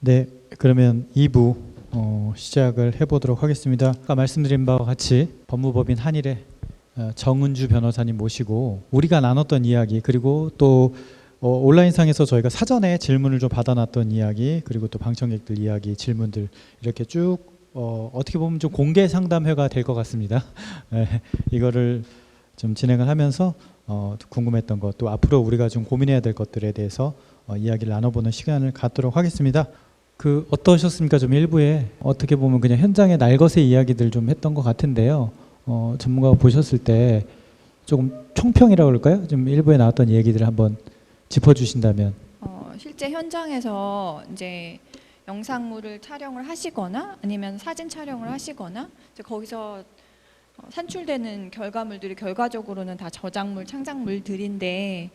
네, 그러면 2부 시작을 해보도록 하겠습니다. 아까 말씀드린 바와 같이 법무법인 한일의 정은주 변호사님 모시고 우리가 나눴던 이야기, 그리고 또 온라인상에서 저희가 사전에 질문을 좀 받아놨던 이야기, 그리고 또 방청객들 이야기, 질문들 이렇게 쭉 어떻게 보면 좀 공개 상담회가 될 것 같습니다. 이거를 좀 진행을 하면서 궁금했던 것, 또 앞으로 우리가 좀 고민해야 될 것들에 대해서 이야기를 나눠보는 시간을 갖도록 하겠습니다. 어떠셨습니까? 좀 일부에 어떻게 보면 그냥 현장의 날것의 이야기들 좀 했던 것 같은데요. 전문가가 보셨을 때 조금 총평이라고 그럴까요? 좀 일부에 나왔던 얘기들을 한번 짚어주신다면. 실제 현장에서 이제 영상물을 촬영을 하시거나 아니면 사진 촬영을 하시거나 이제 거기서 산출되는 결과물들이 결과적으로는 다 저작물, 창작물들인데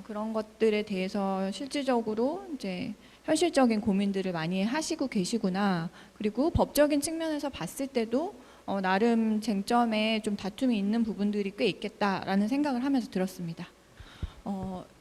그런 것들에 대해서 실질적으로 이제 현실적인 고민들을 많이 하시고 계시구나. 그리고 법적인 측면에서 봤을 때도 나름 쟁점에 좀 다툼이 있는 부분들이 꽤 있겠다라는 생각을 하면서 들었습니다.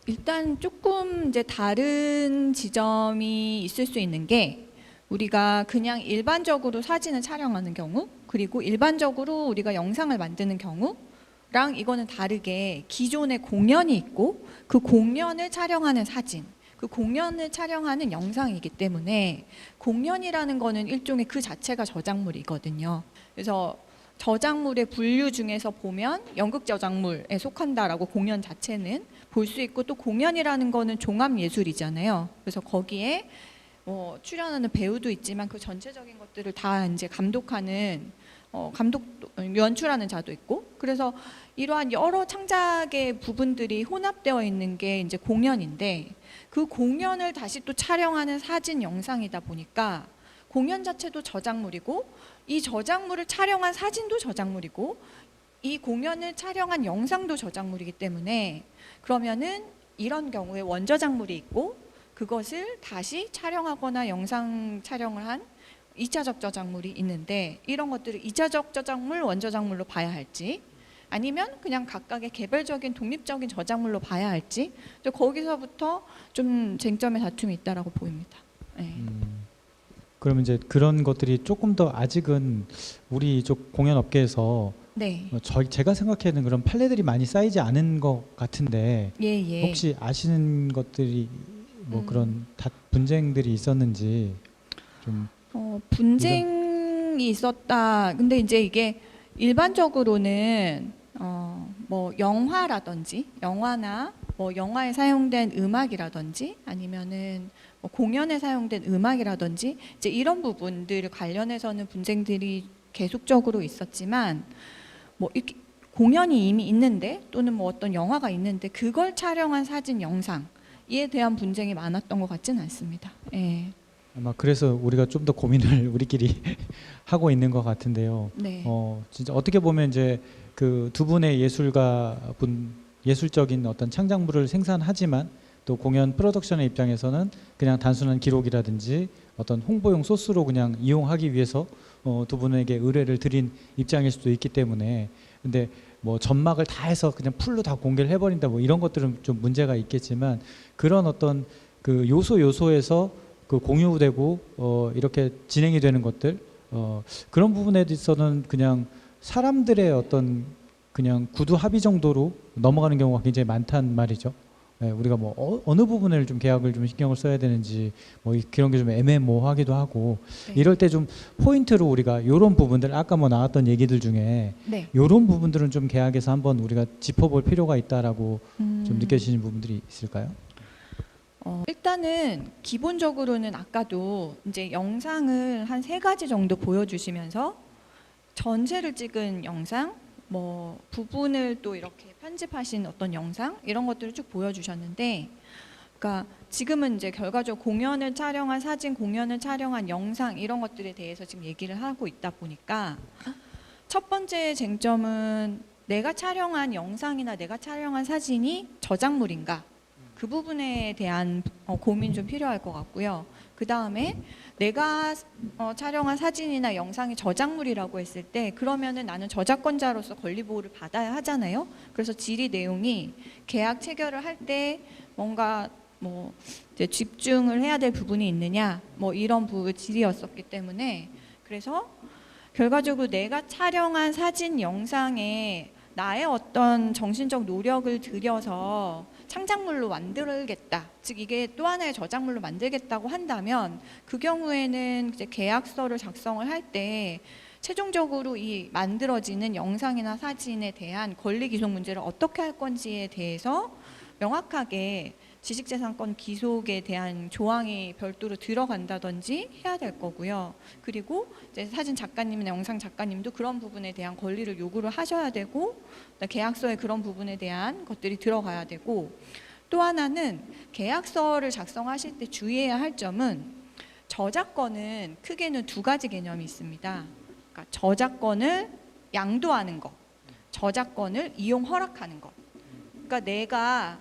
일단 조금 이제 다른 지점이 있을 수 있는 게, 우리가 그냥 일반적으로 사진을 촬영하는 경우, 그리고 일반적으로 우리가 영상을 만드는 경우랑 이거는 다르게 기존에 공연이 있고 그 공연을 촬영하는 사진, 그 공연을 촬영하는 영상이기 때문에 공연이라는 거는 일종의 그 자체가 저작물이거든요. 그래서 저작물의 분류 중에서 보면 연극 저작물에 속한다라고 공연 자체는 볼 수 있고, 또 공연이라는 거는 종합예술이잖아요. 그래서 거기에 출연하는 배우도 있지만 그 전체적인 것들을 다 이제 감독하는 연출하는 자도 있고, 그래서 이러한 여러 창작의 부분들이 혼합되어 있는 게 이제 공연인데, 그 공연을 다시 또 촬영하는 사진 영상이다 보니까 공연 자체도 저작물이고, 이 저작물을 촬영한 사진도 저작물이고, 이 공연을 촬영한 영상도 저작물이기 때문에, 그러면은 이런 경우에 원저작물이 있고 그것을 다시 촬영하거나 영상 촬영을 한 2차적 저작물이 있는데, 이런 것들을 2차적 저작물, 원저작물로 봐야 할지 아니면 그냥 각각의 개별적인 독립적인 저작물로 봐야 할지, 거기서부터 좀 쟁점의 다툼이 있다라고 보입니다. 네. 그러면 이제 그런 것들이 조금 더 아직은 우리 이쪽 공연 업계에서 네. 제가 생각하는 그런 판례들이 많이 쌓이지 않은 것 같은데, 예. 혹시 아시는 것들이 그런 분쟁들이 있었는지 좀. 분쟁이 있었다. 근데 이제 이게 일반적으로는 영화라든지 영화나 영화에 사용된 음악이라든지 아니면은 공연에 사용된 음악이라든지 이제 이런 부분들 관련해서는 분쟁들이 계속적으로 있었지만, 이렇게 공연이 이미 있는데 또는 어떤 영화가 있는데 그걸 촬영한 사진, 영상에 대한 분쟁이 많았던 것 같지는 않습니다. 예. 아마 그래서 우리가 좀 더 고민을 우리끼리 하고 있는 것 같은데요. 네. 진짜 어떻게 보면 이제 그 두 분의 예술적인 어떤 창작물을 생산하지만, 또 공연 프로덕션의 입장에서는 그냥 단순한 기록이라든지 어떤 홍보용 소스로 그냥 이용하기 위해서 두 분에게 의뢰를 드린 입장일 수도 있기 때문에, 근데 전막을 다 해서 그냥 풀로 다 공개를 해버린다 이런 것들은 좀 문제가 있겠지만, 그런 어떤 그 요소에서 그 공유되고 이렇게 진행이 되는 것들, 그런 부분에 있어서는 그냥 사람들의 어떤 그냥 구두 합의 정도로 넘어가는 경우가 굉장히 많단 말이죠. 우리가 어느 부분을 좀 계약을 좀 신경을 써야 되는지 그런 게 좀 애매모호하기도 하고, 네. 이럴 때 좀 포인트로 우리가 이런 부분들, 아까 나왔던 얘기들 중에 네. 이런 부분들은 좀 계약에서 한번 우리가 짚어볼 필요가 있다라고 좀 느껴지는 부분들이 있을까요? 일단은 기본적으로는 아까도 이제 영상을 한 3가지 정도 보여주시면서 전체를 찍은 영상, 부분을 또 이렇게 편집하신 어떤 영상, 이런 것들을 쭉 보여주셨는데, 그러니까 지금은 이제 결과적으로 공연을 촬영한 사진, 공연을 촬영한 영상, 이런 것들에 대해서 지금 얘기를 하고 있다 보니까, 첫 번째 쟁점은 내가 촬영한 영상이나 내가 촬영한 사진이 저작물인가, 그 부분에 대한 고민 좀 필요할 것 같고요. 그 다음에 내가 촬영한 사진이나 영상이 저작물이라고 했을 때, 그러면은 나는 저작권자로서 권리보호를 받아야 하잖아요. 그래서 질의 내용이 계약 체결을 할 때 뭔가 뭐 이제 집중을 해야 될 부분이 있느냐, 뭐 이런 질의였었기 때문에 그래서 결과적으로 내가 촬영한 사진, 영상에 나의 어떤 정신적 노력을 들여서 창작물로 만들겠다. 즉 이게 또 하나의 저작물로 만들겠다고 한다면 그 경우에는 이제 계약서를 작성을 할 때 최종적으로 이 만들어지는 영상이나 사진에 대한 권리 기속 문제를 어떻게 할 건지에 대해서 명확하게 지식재산권 기속에 대한 조항이 별도로 들어간다든지 해야 될 거고요. 그리고 이제 사진 작가님이나 영상 작가님도 그런 부분에 대한 권리를 요구를 하셔야 되고 계약서에 그런 부분에 대한 것들이 들어가야 되고 또 하나는 계약서를 작성하실 때 주의해야 할 점은 저작권은 크게는 두 가지 개념이 있습니다. 그러니까 저작권을 양도하는 것, 저작권을 이용 허락하는 것. 그러니까 내가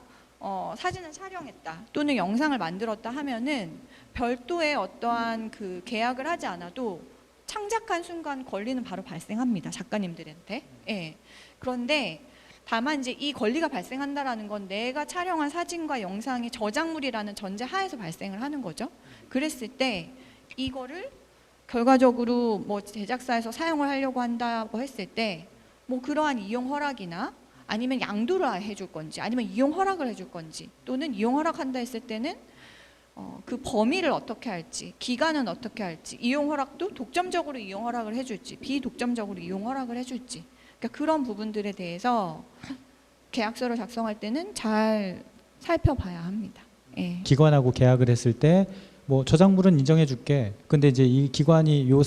사진을 촬영했다 또는 영상을 만들었다 하면은 별도의 어떠한 그 계약을 하지 않아도 창작한 순간 권리는 바로 발생합니다. 작가님들한테. 예. 그런데 다만 이제 이 권리가 발생한다라는 건 내가 촬영한 사진과 영상이 저작물이라는 전제 하에서 발생을 하는 거죠. 그랬을 때 이거를 결과적으로 뭐 제작사에서 사용을 하려고 한다고 했을 때 뭐 그러한 이용 허락이나 아니면 양도를 해줄 건지 아니면 이용 허락을 해줄 건지 또는 이용 허락한다 했을 때는 그 범위를 어떻게 할지 기간은 어떻게 할지 이용 허락도 독점적으로 이용 허락을 해줄지 비독점적으로 이용 허락을 해줄지 그러니까 그런 부분들에 대해서 계약서를 작성할 때는 잘 살펴봐야 합니다. 예. 기관하고 계약을 했을 때 뭐 저작물은 인정해 줄게. 근데 이제 이 기관이 요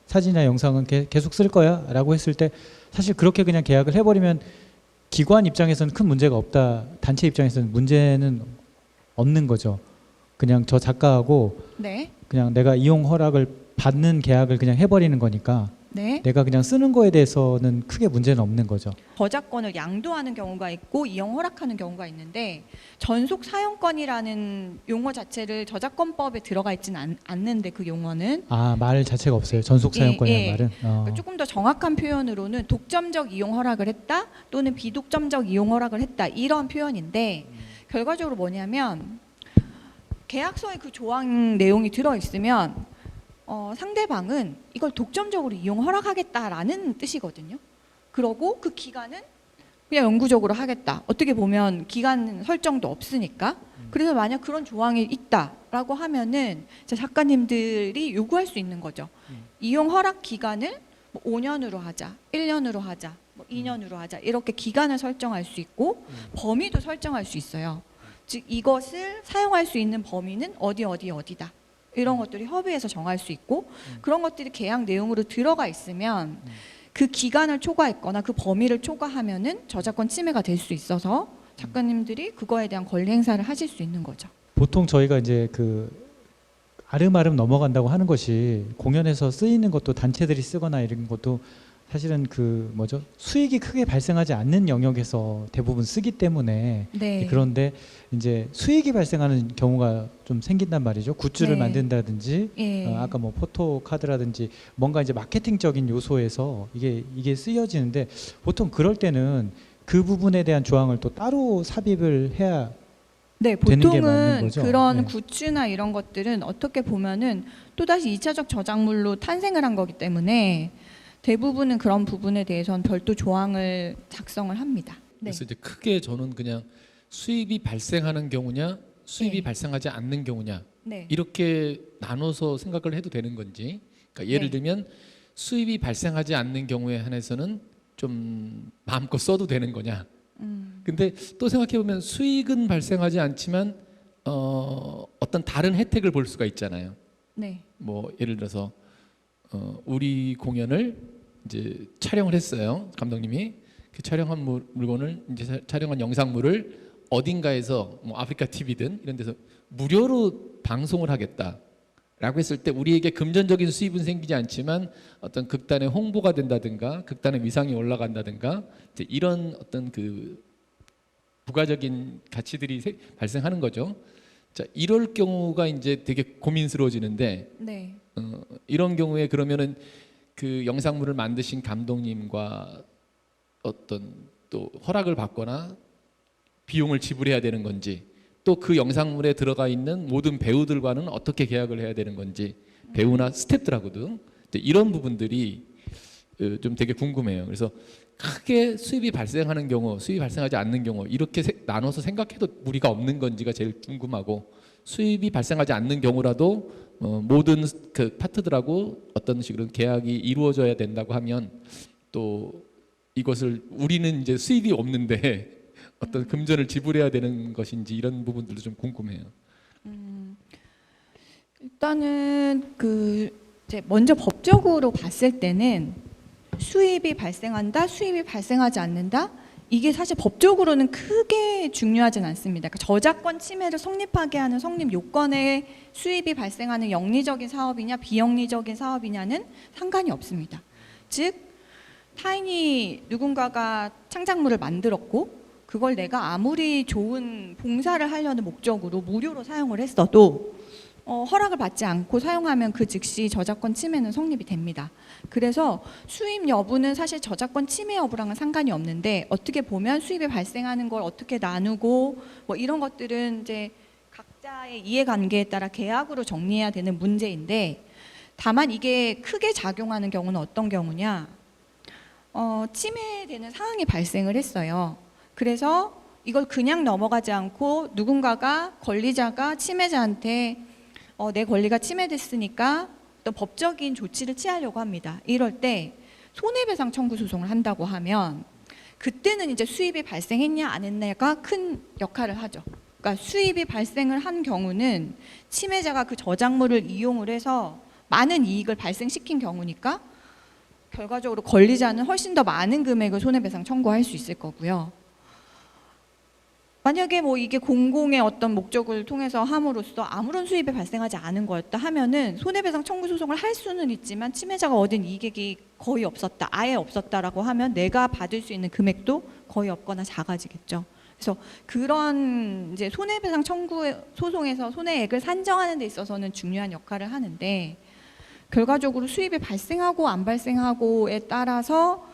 사진이나 영상은 계속 쓸 거야라고 했을 때 사실 그렇게 그냥 계약을 해버리면 기관 입장에서는 큰 문제가 없다. 단체 입장에서는 문제는 없는 거죠. 그냥 저 작가하고 네. 그냥 내가 이용 허락을 받는 계약을 그냥 해버리는 거니까 네. 내가 그냥 쓰는 거에 대해서는 크게 문제는 없는 거죠. 저작권을 양도하는 경우가 있고 이용 허락하는 경우가 있는데 전속 사용권이라는 용어 자체를 저작권법에 들어가 있지는 않는데 그 용어는 말 자체가 없어요. 전속 사용권이라는 예. 말은. 그러니까 조금 더 정확한 표현으로는 독점적 이용 허락을 했다 또는 비독점적 이용 허락을 했다 이런 표현인데 결과적으로 뭐냐면 계약서에 그 조항 내용이 들어 있으면 상대방은 이걸 독점적으로 이용 허락하겠다라는 뜻이거든요. 그러고 그 기간은 그냥 영구적으로 하겠다. 어떻게 보면 기간 설정도 없으니까. 그래서 만약 그런 조항이 있다라고 하면은 작가님들이 요구할 수 있는 거죠. 이용 허락 기간을 뭐 5년으로 하자, 1년으로 하자, 뭐 2년으로 하자 이렇게 기간을 설정할 수 있고 범위도 설정할 수 있어요. 즉 이것을 사용할 수 있는 범위는 어디다. 이런 것들이 협의해서 정할 수 있고 그런 것들이 계약 내용으로 들어가 있으면 그 기간을 초과했거나 그 범위를 초과하면은 저작권 침해가 될 수 있어서 작가님들이 그거에 대한 권리 행사를 하실 수 있는 거죠. 보통 저희가 이제 그 아름아름 넘어간다고 하는 것이 공연에서 쓰이는 것도 단체들이 쓰거나 이런 것도 사실은 그 뭐죠 수익이 크게 발생하지 않는 영역에서 대부분 쓰기 때문에 네. 그런데 이제 수익이 발생하는 경우가 좀 생긴단 말이죠. 굿즈를 네. 만든다든지 예. 아까 뭐 포토카드라든지 뭔가 이제 마케팅적인 요소에서 이게 쓰여지는데 보통 그럴 때는 그 부분에 대한 조항을 또 따로 삽입을 해야 네, 되는 게 맞는 보통은 거죠? 그런 네. 굿즈나 이런 것들은 어떻게 보면은 또다시 2차적 저작물로 탄생을 한 거기 때문에 대부분은 그런 부분에 대해서는 별도 조항을 작성을 합니다. 네. 그래서 이제 크게 저는 그냥 수입이 발생하는 경우냐, 수입이 네. 발생하지 않는 경우냐 네. 이렇게 나눠서 생각을 해도 되는 건지. 그러니까 예를 네. 들면 수입이 발생하지 않는 경우에 한해서는 좀 마음껏 써도 되는 거냐. 근데 또 생각해 보면 수익은 발생하지 않지만 어떤 다른 혜택을 볼 수가 있잖아요. 네. 뭐 예를 들어서 우리 공연을 이제 촬영을 했어요. 감독님이 그 촬영한 물건을 이제 촬영한 영상물을 어딘가에서 뭐 아프리카 TV든 이런 데서 무료로 방송을 하겠다라고 했을 때 우리에게 금전적인 수입은 생기지 않지만 어떤 극단의 홍보가 된다든가 극단의 위상이 올라간다든가 이제 이런 어떤 그 부가적인 가치들이 발생하는 거죠. 자, 이럴 경우가 이제 되게 고민스러워지는데 네. 이런 경우에 그러면은 그 영상물을 만드신 감독님과 어떤 또 허락을 받거나 비용을 지불해야 되는 건지 또 그 영상물에 들어가 있는 모든 배우들과는 어떻게 계약을 해야 되는 건지, 배우나 스태프들하고도 이제 이런 부분들이 좀 되게 궁금해요. 그래서 크게 수입이 발생하는 경우, 수입이 발생하지 않는 경우 이렇게 나눠서 생각해도 무리가 없는 건지가 제일 궁금하고, 수입이 발생하지 않는 경우라도 모든 그 파트들하고 어떤 식으로 계약이 이루어져야 된다고 하면 또 이것을 우리는 이제 수입이 없는데 어떤 금전을 지불해야 되는 것인지 이런 부분들도 좀 궁금해요. 일단은 이제 먼저 법적으로 봤을 때는 수입이 발생한다, 수입이 발생하지 않는다. 이게 사실 법적으로는 크게 중요하진 않습니다. 그러니까 저작권 침해를 성립하게 하는 성립 요건에 수입이 발생하는 영리적인 사업이냐 비영리적인 사업이냐는 상관이 없습니다. 즉 타인이 누군가가 창작물을 만들었고 그걸 내가 아무리 좋은 봉사를 하려는 목적으로 무료로 사용을 했어도 허락을 받지 않고 사용하면 그 즉시 저작권 침해는 성립이 됩니다. 그래서 수입 여부는 사실 저작권 침해 여부랑은 상관이 없는데, 어떻게 보면 수입이 발생하는 걸 어떻게 나누고 뭐 이런 것들은 이제 각자의 이해관계에 따라 계약으로 정리해야 되는 문제인데, 다만 이게 크게 작용하는 경우는 어떤 경우냐, 침해되는 상황이 발생을 했어요. 그래서 이걸 그냥 넘어가지 않고 누군가가 권리자가 침해자한테 내 권리가 침해됐으니까 또 법적인 조치를 취하려고 합니다. 이럴 때 손해배상 청구 소송을 한다고 하면 그때는 이제 수입이 발생했냐 안 했냐가 큰 역할을 하죠. 그러니까 수입이 발생을 한 경우는 침해자가 그 저작물을 이용을 해서 많은 이익을 발생시킨 경우니까 결과적으로 권리자는 훨씬 더 많은 금액을 손해배상 청구할 수 있을 거고요. 만약에 뭐 이게 공공의 어떤 목적을 통해서 함으로써 아무런 수입이 발생하지 않은 거였다 하면은 손해배상 청구 소송을 할 수는 있지만 침해자가 얻은 이익이 거의 없었다, 아예 없었다라고 하면 내가 받을 수 있는 금액도 거의 없거나 작아지겠죠. 그래서 그런 이제 손해배상 청구 소송에서 손해액을 산정하는 데 있어서는 중요한 역할을 하는데, 결과적으로 수입이 발생하고 안 발생하고에 따라서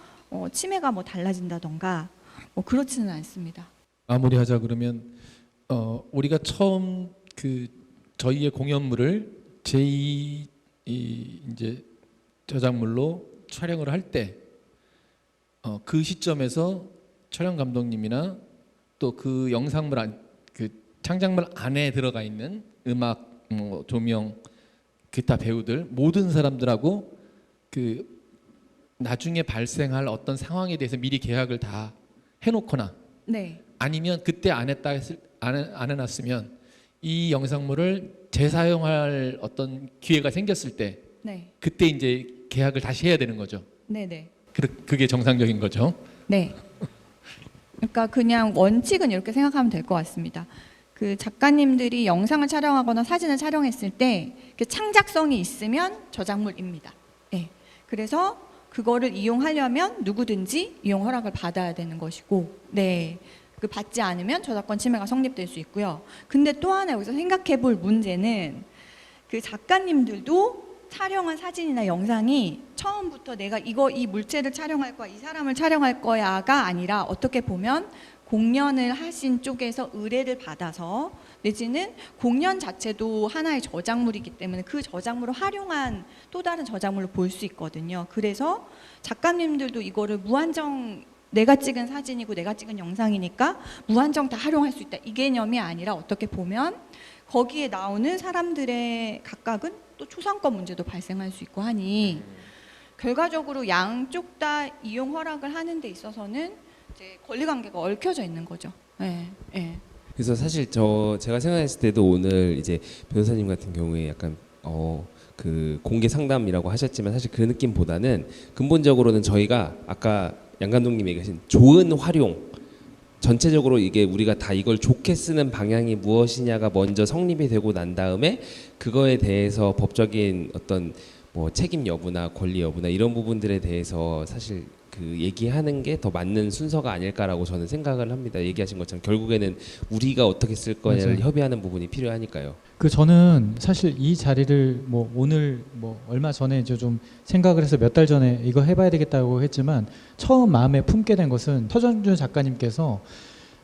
침해가 뭐 달라진다던가 뭐 그렇지는 않습니다. 마무리하자 그러면 우리가 처음 그 저희의 공연물을 제2 이제 저작물로 촬영을 할 때 그 시점에서 촬영 감독님이나 또 그 영상물 그 창작물 안에 들어가 있는 음악, 조명, 기타 배우들 모든 사람들하고 그 나중에 발생할 어떤 상황에 대해서 미리 계약을 다 해놓거나, 네. 아니면 그때 안 해놨으면 이 영상물을 재사용할 어떤 기회가 생겼을 때 네. 그때 이제 계약을 다시 해야 되는 거죠. 네네. 그게 정상적인 거죠. 네. 그러니까 그냥 원칙은 이렇게 생각하면 될 것 같습니다. 그 작가님들이 영상을 촬영하거나 사진을 촬영했을 때 창작성이 있으면 저작물입니다. 네. 그래서 그거를 이용하려면 누구든지 이용 허락을 받아야 되는 것이고, 네. 그 받지 않으면 저작권 침해가 성립될 수 있고요. 근데 또 하나 여기서 생각해 볼 문제는 그 작가님들도 촬영한 사진이나 영상이 처음부터 내가 이 물체를 촬영할 거야, 이 사람을 촬영할 거야가 아니라 어떻게 보면 공연을 하신 쪽에서 의뢰를 받아서, 내지는 공연 자체도 하나의 저작물이기 때문에 그 저작물을 활용한 또 다른 저작물로 볼 수 있거든요. 그래서 작가님들도 이거를 무한정 내가 찍은 사진이고 내가 찍은 영상이니까 무한정 다 활용할 수 있다, 이 개념이 아니라 어떻게 보면 거기에 나오는 사람들의 각각은 또 초상권 문제도 발생할 수 있고 하니 결과적으로 양쪽 다 이용 허락을 하는 데 있어서는 이제 권리관계가 얽혀져 있는 거죠. 네, 네. 그래서 사실 제가 생각했을 때도 오늘 이제 변호사님 같은 경우에 약간 그 공개 상담이라고 하셨지만 사실 그 느낌보다는 근본적으로는 저희가 아까 양 감독님이 얘기하신 좋은 활용, 전체적으로 이게 우리가 다 이걸 좋게 쓰는 방향이 무엇이냐가 먼저 성립이 되고 난 다음에 그거에 대해서 법적인 어떤 뭐 책임 여부나 권리 여부나 이런 부분들에 대해서 사실 그 얘기하는 게 더 맞는 순서가 아닐까라고 저는 생각을 합니다. 얘기하신 것처럼 결국에는 우리가 어떻게 쓸 거냐를 맞아요. 협의하는 부분이 필요하니까요. 저는 사실 이 자리를 뭐 오늘 뭐 얼마 전에 이제 좀 생각을 해서 몇 달 전에 이거 해봐야 되겠다고 했지만 처음 마음에 품게 된 것은 서정준 작가님께서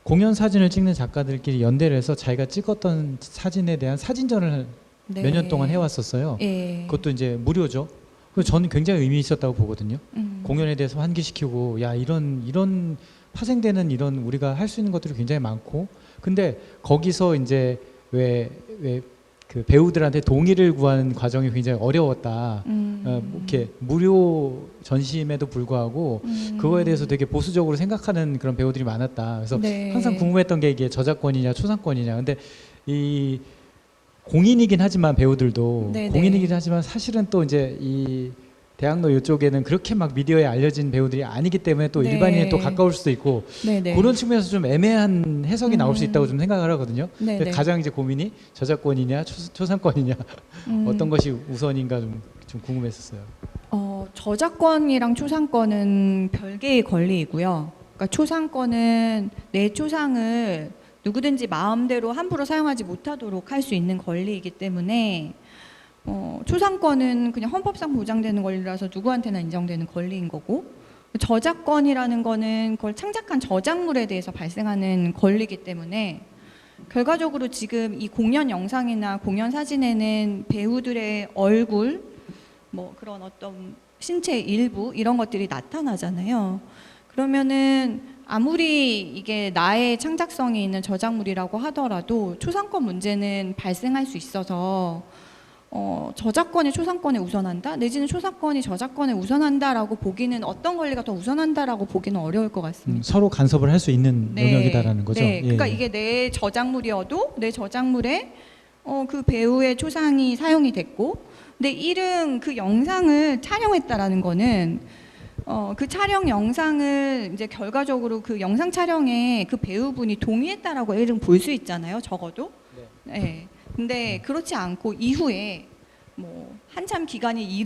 공연 사진을 찍는 작가들끼리 연대를 해서 자기가 찍었던 사진에 대한 사진전을 네. 몇 년 동안 해왔었어요. 예. 그것도 이제 무료죠. 그래서 저는 굉장히 의미 있었다고 보거든요. 음. 공연에 대해서 환기시키고 야 이런 파생되는 이런 우리가 할 수 있는 것들이 굉장히 많고 근데 거기서 이제 왜 그 배우들한테 동의를 구하는 과정이 굉장히 어려웠다. 이렇게 무료 전시임에도 불구하고 그거에 대해서 되게 보수적으로 생각하는 그런 배우들이 많았다. 그래서 네. 항상 궁금했던 게 이게 저작권이냐 초상권이냐. 근데 이 공인이긴 하지만 배우들도 네네. 공인이긴 하지만 사실은 또 이제 이 대학로 이쪽에는 그렇게 막 미디어에 알려진 배우들이 아니기 때문에 또 네. 일반인에 또 가까울 수도 있고 네네. 그런 측면에서 좀 애매한 해석이 나올 수 있다고 좀 생각을 하거든요. 네네. 근데 가장 이제 고민이 저작권이냐 초상권이냐 어떤 것이 우선인가 좀 궁금했었어요. 저작권이랑 초상권은 별개의 권리이고요. 그러니까 초상권은 내 초상을 누구든지 마음대로 함부로 사용하지 못하도록 할 수 있는 권리이기 때문에 초상권은 그냥 헌법상 보장되는 권리라서 누구한테나 인정되는 권리인 거고 저작권이라는 거는 그걸 창작한 저작물에 대해서 발생하는 권리이기 때문에 결과적으로 지금 이 공연 영상이나 공연 사진에는 배우들의 얼굴 뭐 그런 어떤 신체 일부 이런 것들이 나타나잖아요. 그러면은 아무리 이게 나의 창작성이 있는 저작물이라고 하더라도 초상권 문제는 발생할 수 있어서 저작권이 초상권에 우선한다? 내지는 초상권이 저작권에 우선한다라고 보기는 어떤 권리가 더 우선한다라고 보기는 어려울 것 같습니다. 서로 간섭을 할 수 있는 네. 영역이다라는 거죠. 네. 예, 그러니까 예. 이게 내 저작물이어도 내 저작물에 그 배우의 초상이 사용이 됐고 근데 이른 그 영상을 촬영했다라는 거는 그 촬영 영상을 이제 결과적으로 그 영상 촬영에 그 배우분이 동의했다라고 이름 볼 수 있잖아요. 적어도. 네. 근데 그렇지 않고 이후에 뭐 한참 기간이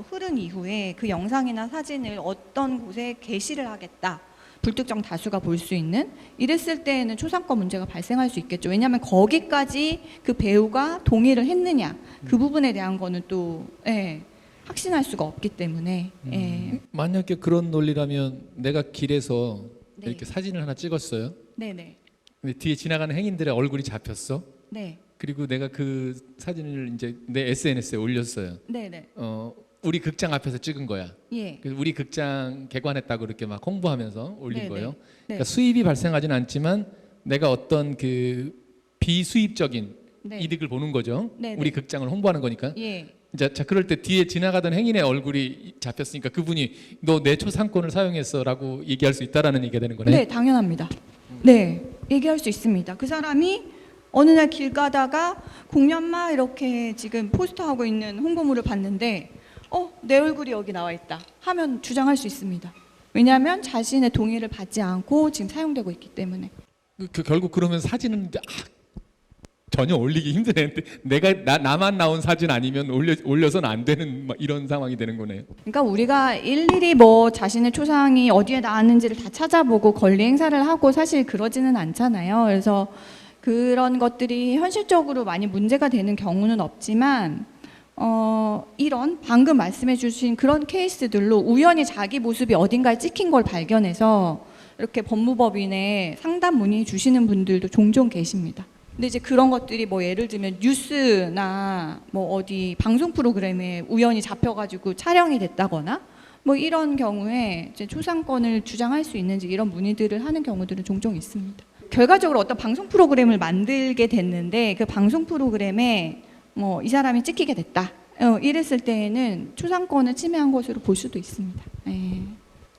흐른 이후에 그 영상이나 사진을 어떤 곳에 게시를 하겠다. 불특정 다수가 볼 수 있는 이랬을 때에는 초상권 문제가 발생할 수 있겠죠. 왜냐하면 거기까지 그 배우가 동의를 했느냐 그 부분에 대한 거는 또 확신할 수가 없기 때문에 만약에 그런 논리라면 내가 길에서 네. 이렇게 사진을 하나 찍었어요. 네네 근데 뒤에 지나가는 행인들의 얼굴이 잡혔어. 네 그리고 내가 그 사진을 이제 내 SNS에 올렸어요. 네네 우리 극장 앞에서 찍은 거야. 예 그래서 우리 극장 개관했다고 그렇게 막 홍보하면서 올린 네네. 거예요. 네. 그러니까 수입이 발생하지는 않지만 내가 어떤 그 비수입적인 네. 이득을 보는 거죠. 네네. 우리 극장을 홍보하는 거니까. 예 자 그럴 때 뒤에 지나가던 행인의 얼굴이 잡혔으니까 그분이 너 내 초상권을 사용했어라고 얘기할 수 있다라는 얘기가 되는 거네. 네, 당연합니다. 네, 얘기할 수 있습니다. 그 사람이 어느 날 길 가다가 공연마 이렇게 지금 포스터하고 있는 홍보물을 봤는데 내 얼굴이 여기 나와 있다 하면 주장할 수 있습니다. 왜냐하면 자신의 동의를 받지 않고 지금 사용되고 있기 때문에. 결국 그러면 사진은 전혀 올리기 힘드네. 나만 나온 사진 아니면 올려서는 안 되는 막 이런 상황이 되는 거네요. 그러니까 우리가 일일이 뭐 자신의 초상이 어디에 나왔는지를 다 찾아보고 권리 행사를 하고 사실 그러지는 않잖아요. 그래서 그런 것들이 현실적으로 많이 문제가 되는 경우는 없지만 이런 방금 말씀해 주신 그런 케이스들로 우연히 자기 모습이 어딘가에 찍힌 걸 발견해서 이렇게 법무법인에 상담 문의 주시는 분들도 종종 계십니다. 근데 이제 그런 것들이 뭐 예를 들면 뉴스나 뭐 어디 방송 프로그램에 우연히 잡혀가지고 촬영이 됐다거나 뭐 이런 경우에 이제 초상권을 주장할 수 있는지 이런 문의들을 하는 경우들은 종종 있습니다. 결과적으로 어떤 방송 프로그램을 만들게 됐는데 그 방송 프로그램에 뭐 이 사람이 찍히게 됐다. 이랬을 때에는 초상권을 침해한 것으로 볼 수도 있습니다. 네.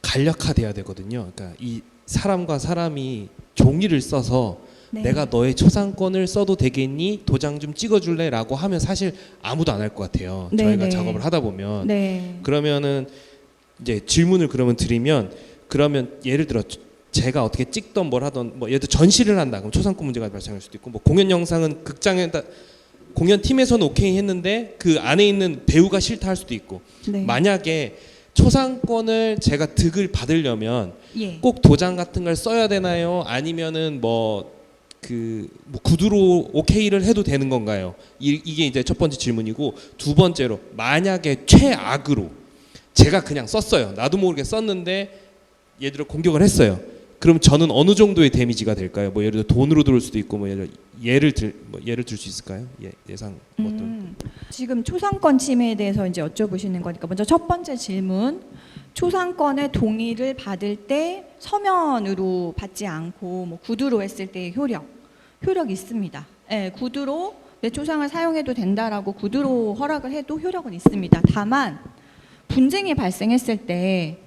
간략화돼야 되거든요. 그러니까 이 사람과 사람이 종이를 써서 네. 내가 너의 초상권을 써도 되겠니? 도장 좀 찍어줄래?라고 하면 사실 아무도 안 할 것 같아요. 네, 저희가 네. 작업을 하다 보면 네. 그러면은 이제 질문을 그러면 드리면 그러면 예를 들어 제가 어떻게 찍던 뭘 하던 뭐 예를 들어 전시를 한다 그럼 초상권 문제가 발생할 수도 있고 뭐 공연 영상은 극장에다 공연 팀에서는 오케이 했는데 그 안에 있는 배우가 싫다 할 수도 있고 네. 만약에 초상권을 제가 득을 받으려면 예. 꼭 도장 같은 걸 써야 되나요? 아니면은 뭐 구두로 오케이를 해도 되는 건가요? 이게 이제 첫 번째 질문이고 두 번째로 만약에 최악으로 제가 그냥 썼어요. 나도 모르게 썼는데 얘들을 공격을 했어요. 그럼 저는 어느 정도의 데미지가 될까요? 뭐 예를 들어 돈으로 들을 수도 있고 뭐 예를 들 수 있을까요? 예상 어떤? 지금 초상권 침해에 대해서 이제 여쭤보시는 거니까 먼저 첫 번째 질문. 초상권의 동의를 받을 때 서면으로 받지 않고 뭐 구두로 했을 때의 효력 있습니다. 예, 구두로 내 초상을 사용해도 된다라고 구두로 허락을 해도 효력은 있습니다. 다만 분쟁이 발생했을 때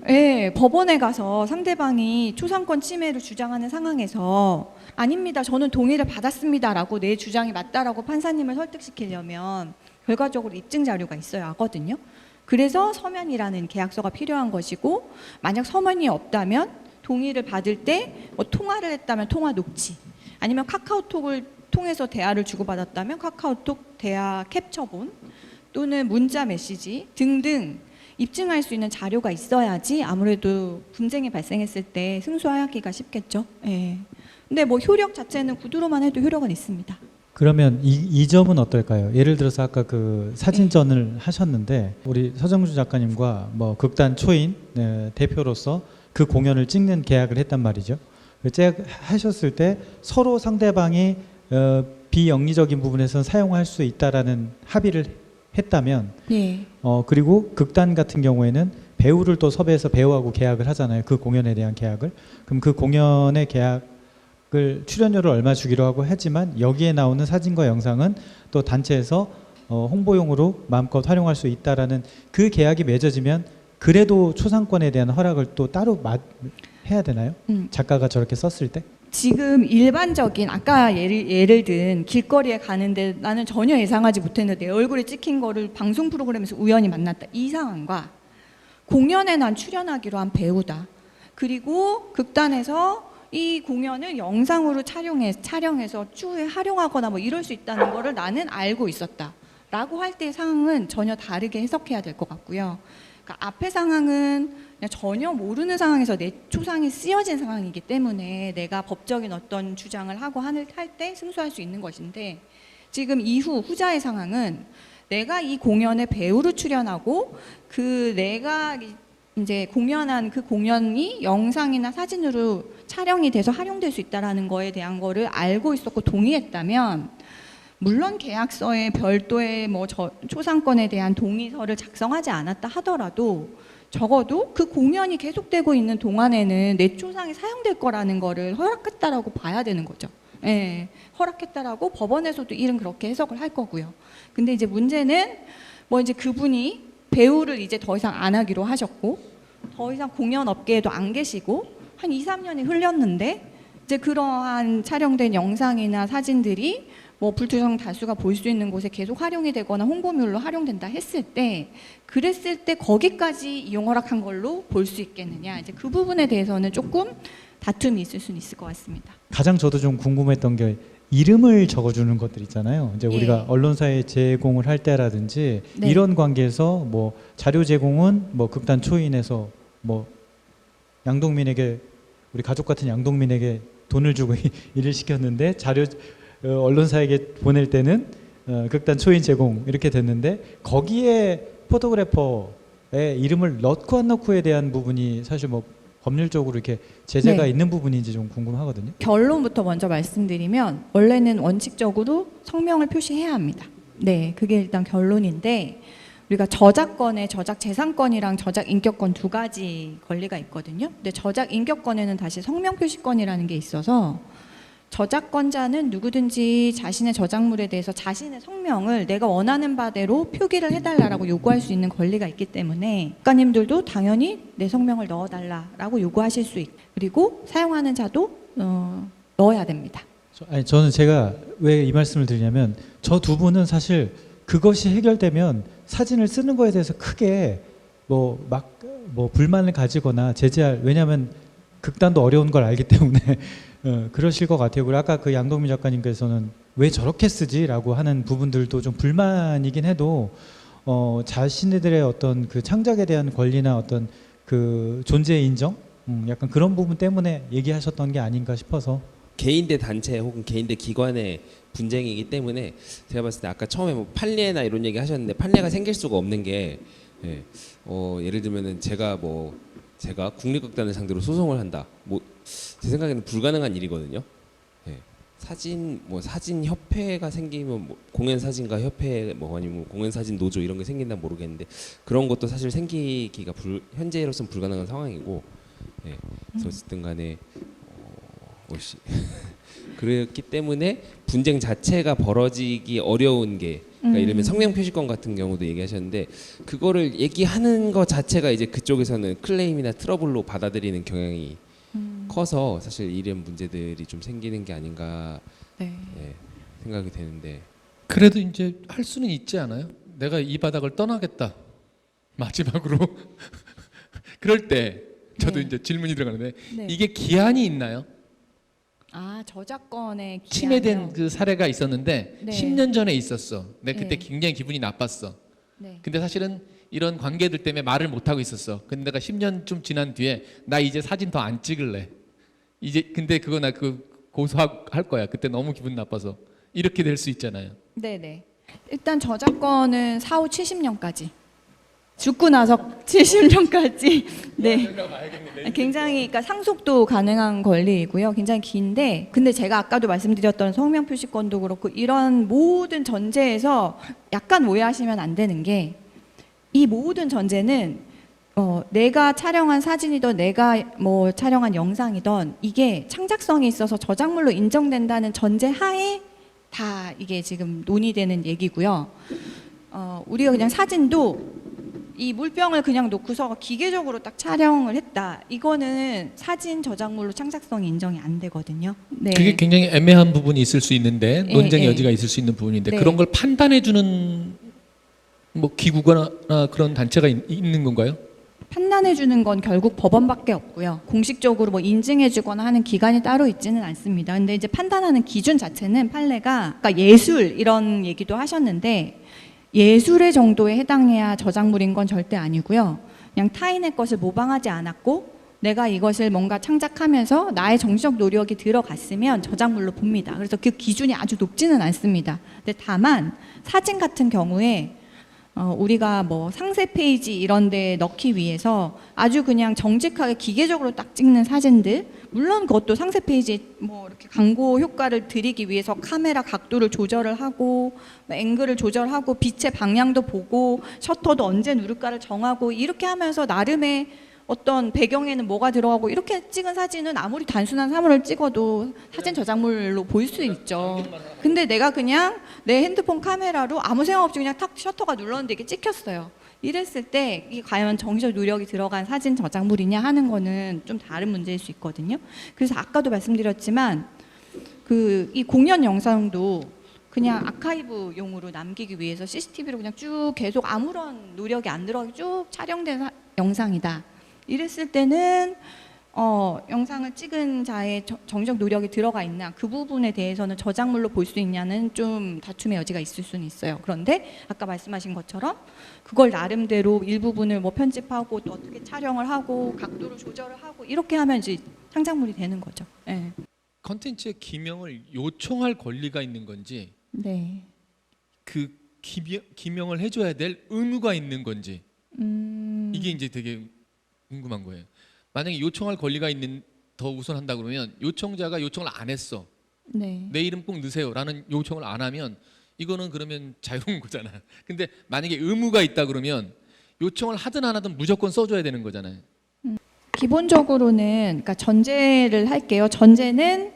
예, 법원에 가서 상대방이 초상권 침해를 주장하는 상황에서 아닙니다. 저는 동의를 받았습니다라고 내 주장이 맞다라고 판사님을 설득시키려면 결과적으로 입증 자료가 있어야 하거든요. 그래서 서면이라는 계약서가 필요한 것이고 만약 서면이 없다면 동의를 받을 때 뭐 통화를 했다면 통화 녹취 아니면 카카오톡을 통해서 대화를 주고받았다면 카카오톡 대화 캡처본 또는 문자 메시지 등등 입증할 수 있는 자료가 있어야지 아무래도 분쟁이 발생했을 때 승소하기가 쉽겠죠. 예. 근데 뭐 효력 자체는 구두로만 해도 효력은 있습니다. 그러면 이 점은 어떨까요? 예를 들어서 아까 그 사진전을 하셨는데 우리 서정주 작가님과 뭐 극단 초인 대표로서 그 공연을 찍는 계약을 했단 말이죠. 하셨을 때 서로 상대방이 비영리적인 부분에서 사용할 수 있다라는 합의를 했다면 네. 그리고 극단 같은 경우에는 배우를 또 섭외해서 배우하고 계약을 하잖아요. 그 공연에 대한 계약을. 그럼 그 공연의 계약을 출연료를 얼마 주기로 하고 하지만 여기에 나오는 사진과 영상은 또 단체에서 홍보용으로 마음껏 활용할 수 있다라는 그 계약이 맺어지면 그래도 초상권에 대한 허락을 또 따로 해야 되나요? 작가가 저렇게 썼을 때? 지금 일반적인 아까 예를 든 길거리에 가는데 나는 전혀 예상하지 못했는데 내 얼굴이 찍힌 거를 방송 프로그램에서 우연히 만났다. 이 상황과 공연에 난 출연하기로 한 배우다. 그리고 극단에서 이 공연을 영상으로 촬영해서 추후에 활용하거나 뭐 이럴 수 있다는 거를 나는 알고 있었다. 라고 할 때의 상황은 전혀 다르게 해석해야 될 것 같고요. 그러니까 앞의 상황은 그냥 전혀 모르는 상황에서 내 초상이 쓰여진 상황이기 때문에 내가 법적인 어떤 주장을 하고 할 때 승소할 수 있는 것인데 지금 후자의 상황은 내가 이 공연에 배우로 출연하고 그 내가 이제 공연한 그 공연이 영상이나 사진으로 촬영이 돼서 활용될 수 있다라는 거에 대한 거를 알고 있었고 동의했다면 물론 계약서에 별도의 뭐 초상권에 대한 동의서를 작성하지 않았다 하더라도 적어도 그 공연이 계속되고 있는 동안에는 내 초상이 사용될 거라는 거를 허락했다라고 봐야 되는 거죠. 예, 허락했다라고 법원에서도 일은 그렇게 해석을 할 거고요. 근데 이제 문제는 뭐 이제 그분이 배우를 이제 더 이상 안 하기로 하셨고 더 이상 공연 업계에도 안 계시고 한 2, 3년이 흘렸는데 이제 그러한 촬영된 영상이나 사진들이 뭐 불투명 다수가 볼 수 있는 곳에 계속 활용이 되거나 홍보물로 활용된다 했을 때 그랬을 때 거기까지 이용 허락한 걸로 볼 수 있겠느냐 이제 그 부분에 대해서는 조금 다툼이 있을 수는 있을 것 같습니다. 가장 저도 좀 궁금했던 게 이름을 적어주는 것들 있잖아요. 이제 예. 우리가 언론사에 제공을 할 때라든지 네. 이런 관계에서 뭐 자료 제공은 뭐 극단 초인에서 뭐 양동민에게 우리 가족 같은 양동민에게 돈을 주고 일을 시켰는데 언론사에게 보낼 때는 극단 초인 제공 이렇게 됐는데 거기에 포토그래퍼의 이름을 넣고 안 넣고에 대한 부분이 사실 뭐 법률적으로 이렇게 제재가 네. 있는 부분인지 좀 궁금하거든요. 결론부터 먼저 말씀드리면 원래는 원칙적으로 성명을 표시해야 합니다. 네, 그게 일단 결론인데 우리가 저작권의 저작 재산권이랑 저작 인격권 두 가지 권리가 있거든요. 근데 저작 인격권에는 다시 성명 표시권이라는 게 있어서 저작권자는 누구든지 자신의 저작물에 대해서 자신의 성명을 내가 원하는 바대로 표기를 해달라고 요구할 수 있는 권리가 있기 때문에 작가님들도 당연히 내 성명을 넣어달라고 요구하실 수 있고 그리고 사용하는 자도 넣어야 됩니다. 저는 제가 왜 이 말씀을 드리냐면 저 두 분은 사실 그것이 해결되면 사진을 쓰는 거에 대해서 크게 뭐 불만을 가지거나 제재할 왜냐하면 극단도 어려운 걸 알기 때문에 그러실 것 같아요. 그리고 아까 그 양동민 작가님께서는 왜 저렇게 쓰지라고 하는 부분들도 좀 불만이긴 해도 자신들의 어떤 그 창작에 대한 권리나 어떤 그 존재 인정 약간 그런 부분 때문에 얘기하셨던 게 아닌가 싶어서. 개인 대 단체 혹은 개인 대 기관의 분쟁이기 때문에 제가 봤을 때 아까 처음에 뭐 판례나 이런 얘기 하셨는데 판례가 생길 수가 없는 게 예를 들면은 제가 뭐 제가 국립극단을 상대로 소송을 한다. 뭐 제 생각에는 불가능한 일이거든요. 예. 사진 협회가 생기면 뭐 공연 사진가 협회 뭐 아니면 공연 사진 노조 이런 게 생긴다 모르겠는데 그런 것도 사실 생기기가 현재로서는 불가능한 상황이고, 예. 그래서 어쨌든 간에 그렇기 때문에 분쟁 자체가 벌어지기 어려운 게, 그러니까 이러면 성명 표시권 같은 경우도 얘기하셨는데 그거를 얘기하는 것 자체가 이제 그쪽에서는 클레임이나 트러블로 받아들이는 경향이 커서 사실 이런 문제들이 좀 생기는 게 아닌가, 네. 예, 생각이 되는데. 그래도 이제 할 수는 있지 않아요? 내가 이 바닥을 떠나겠다. 마지막으로 그럴 때 저도 네. 이제 질문이 들어가는데 네. 이게 기한이 있나요? 아, 저작권의 침해된 기한이요? 그 사례가 있었는데 네. 10년 전에 있었어. 내가 그때 네. 굉장히 기분이 나빴어. 네. 근데 사실은 이런 관계들 때문에 말을 못 하고 있었어. 근데 내가 10년 좀 지난 뒤에 나 이제 사진 더 안 찍을래. 이제 근데 그거 나 고소할 거야. 그때 너무 기분 나빠서. 이렇게 될 수 있잖아요. 네네. 일단 저작권은 사후 70년까지. 죽고 나서 70년까지. 네. 굉장히 그러니까 상속도 가능한 권리이고요. 굉장히 긴데, 근데 제가 아까도 말씀드렸던 성명 표시권도 그렇고 이런 모든 전제에서 약간 오해하시면 안 되는 게, 이 모든 전제는 내가 촬영한 사진이든 내가 뭐 촬영한 영상이든 이게 창작성이 있어서 저작물로 인정된다는 전제 하에 다 이게 지금 논의되는 얘기고요. 우리가 그냥 사진도 이 물병을 그냥 놓고서 기계적으로 딱 촬영을 했다. 이거는 사진 저작물로 창작성이 인정이 안 되거든요. 네. 그게 굉장히 애매한 부분이 있을 수 있는데 예, 논쟁의 예. 여지가 있을 수 있는 부분인데 네. 그런 걸 판단해 주는 뭐 기구거나 그런 단체가 있는 건가요? 판단해 주는 건 결국 법원밖에 없고요. 공식적으로 뭐 인증해 주거나 하는 기관이 따로 있지는 않습니다. 근데 이제 판단하는 기준 자체는 판례가, 그러니까 예술 이런 얘기도 하셨는데 예술의 정도에 해당해야 저작물인 건 절대 아니고요. 그냥 타인의 것을 모방하지 않았고 내가 이것을 뭔가 창작하면서 나의 정신적 노력이 들어갔으면 저작물로 봅니다. 그래서 그 기준이 아주 높지는 않습니다. 근데 다만 사진 같은 경우에 우리가 뭐 상세 페이지 이런 데 넣기 위해서 아주 그냥 정직하게 기계적으로 딱 찍는 사진들, 물론 그것도 상세 페이지에 뭐 이렇게 광고 효과를 드리기 위해서 카메라 각도를 조절을 하고 앵글을 조절하고 빛의 방향도 보고 셔터도 언제 누를까를 정하고 이렇게 하면서 나름의 어떤 배경에는 뭐가 들어가고 이렇게 찍은 사진은 아무리 단순한 사물을 찍어도 사진 저작물로 보일 수 있죠. 근데 내가 그냥 내 핸드폰 카메라로 아무 생각 없이 그냥 탁 셔터가 눌렀는데 이게 찍혔어요. 이랬을 때 이게 과연 정신적 노력이 들어간 사진 저작물이냐 하는 거는 좀 다른 문제일 수 있거든요. 그래서 아까도 말씀드렸지만 이 공연 영상도 그냥 아카이브용으로 남기기 위해서 CCTV로 그냥 쭉 계속 아무런 노력이 안 들어가게 쭉 촬영된 영상이다. 이랬을 때는 영상을 찍은 자의 정신적 노력이 들어가 있나, 그 부분에 대해서는 저작물로 볼 수 있냐는 좀 다툼의 여지가 있을 수는 있어요. 그런데 아까 말씀하신 것처럼 그걸 나름대로 일부분을 뭐 편집하고 또 어떻게 촬영을 하고 각도를 조절을 하고 이렇게 하면 이제 창작물이 되는 거죠. 네. 컨텐츠의 기명을 요청할 권리가 있는 건지 네. 그 기명을 해줘야 될 의무가 있는 건지 이게 이제 되게 궁금한 거예요. 만약에 요청할 권리가 있는 더 우선한다 그러면 요청자가 요청을 안 했어. 네. 내 이름 꼭 넣으세요라는 요청을 안 하면 이거는 그러면 자유로운 거잖아. 근데 만약에 의무가 있다 그러면 요청을 하든 안 하든 무조건 써줘야 되는 거잖아요. 기본적으로는 그러니까 전제를 할게요. 전제는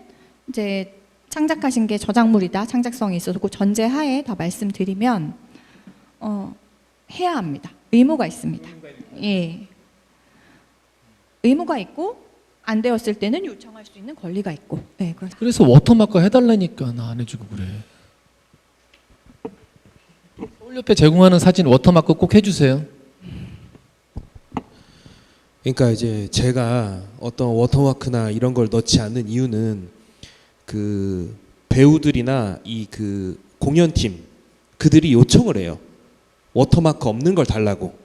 이제 창작하신 게 저작물이다, 창작성이 있어서 그 전제 하에 다 말씀드리면 해야 합니다. 의무가 있습니다. 예. 의무가 있고 안 되었을 때는 요청할 수 있는 권리가 있고. 네, 그렇습니다. 그래서 워터마크 해달라니까 나 안 해주고 그래. 서울협회 제공하는 사진 워터마크 꼭 해주세요. 그러니까 이제 제가 어떤 워터마크나 이런 걸 넣지 않는 이유는 그 배우들이나 이 그 공연팀 그들이 요청을 해요. 워터마크 없는 걸 달라고.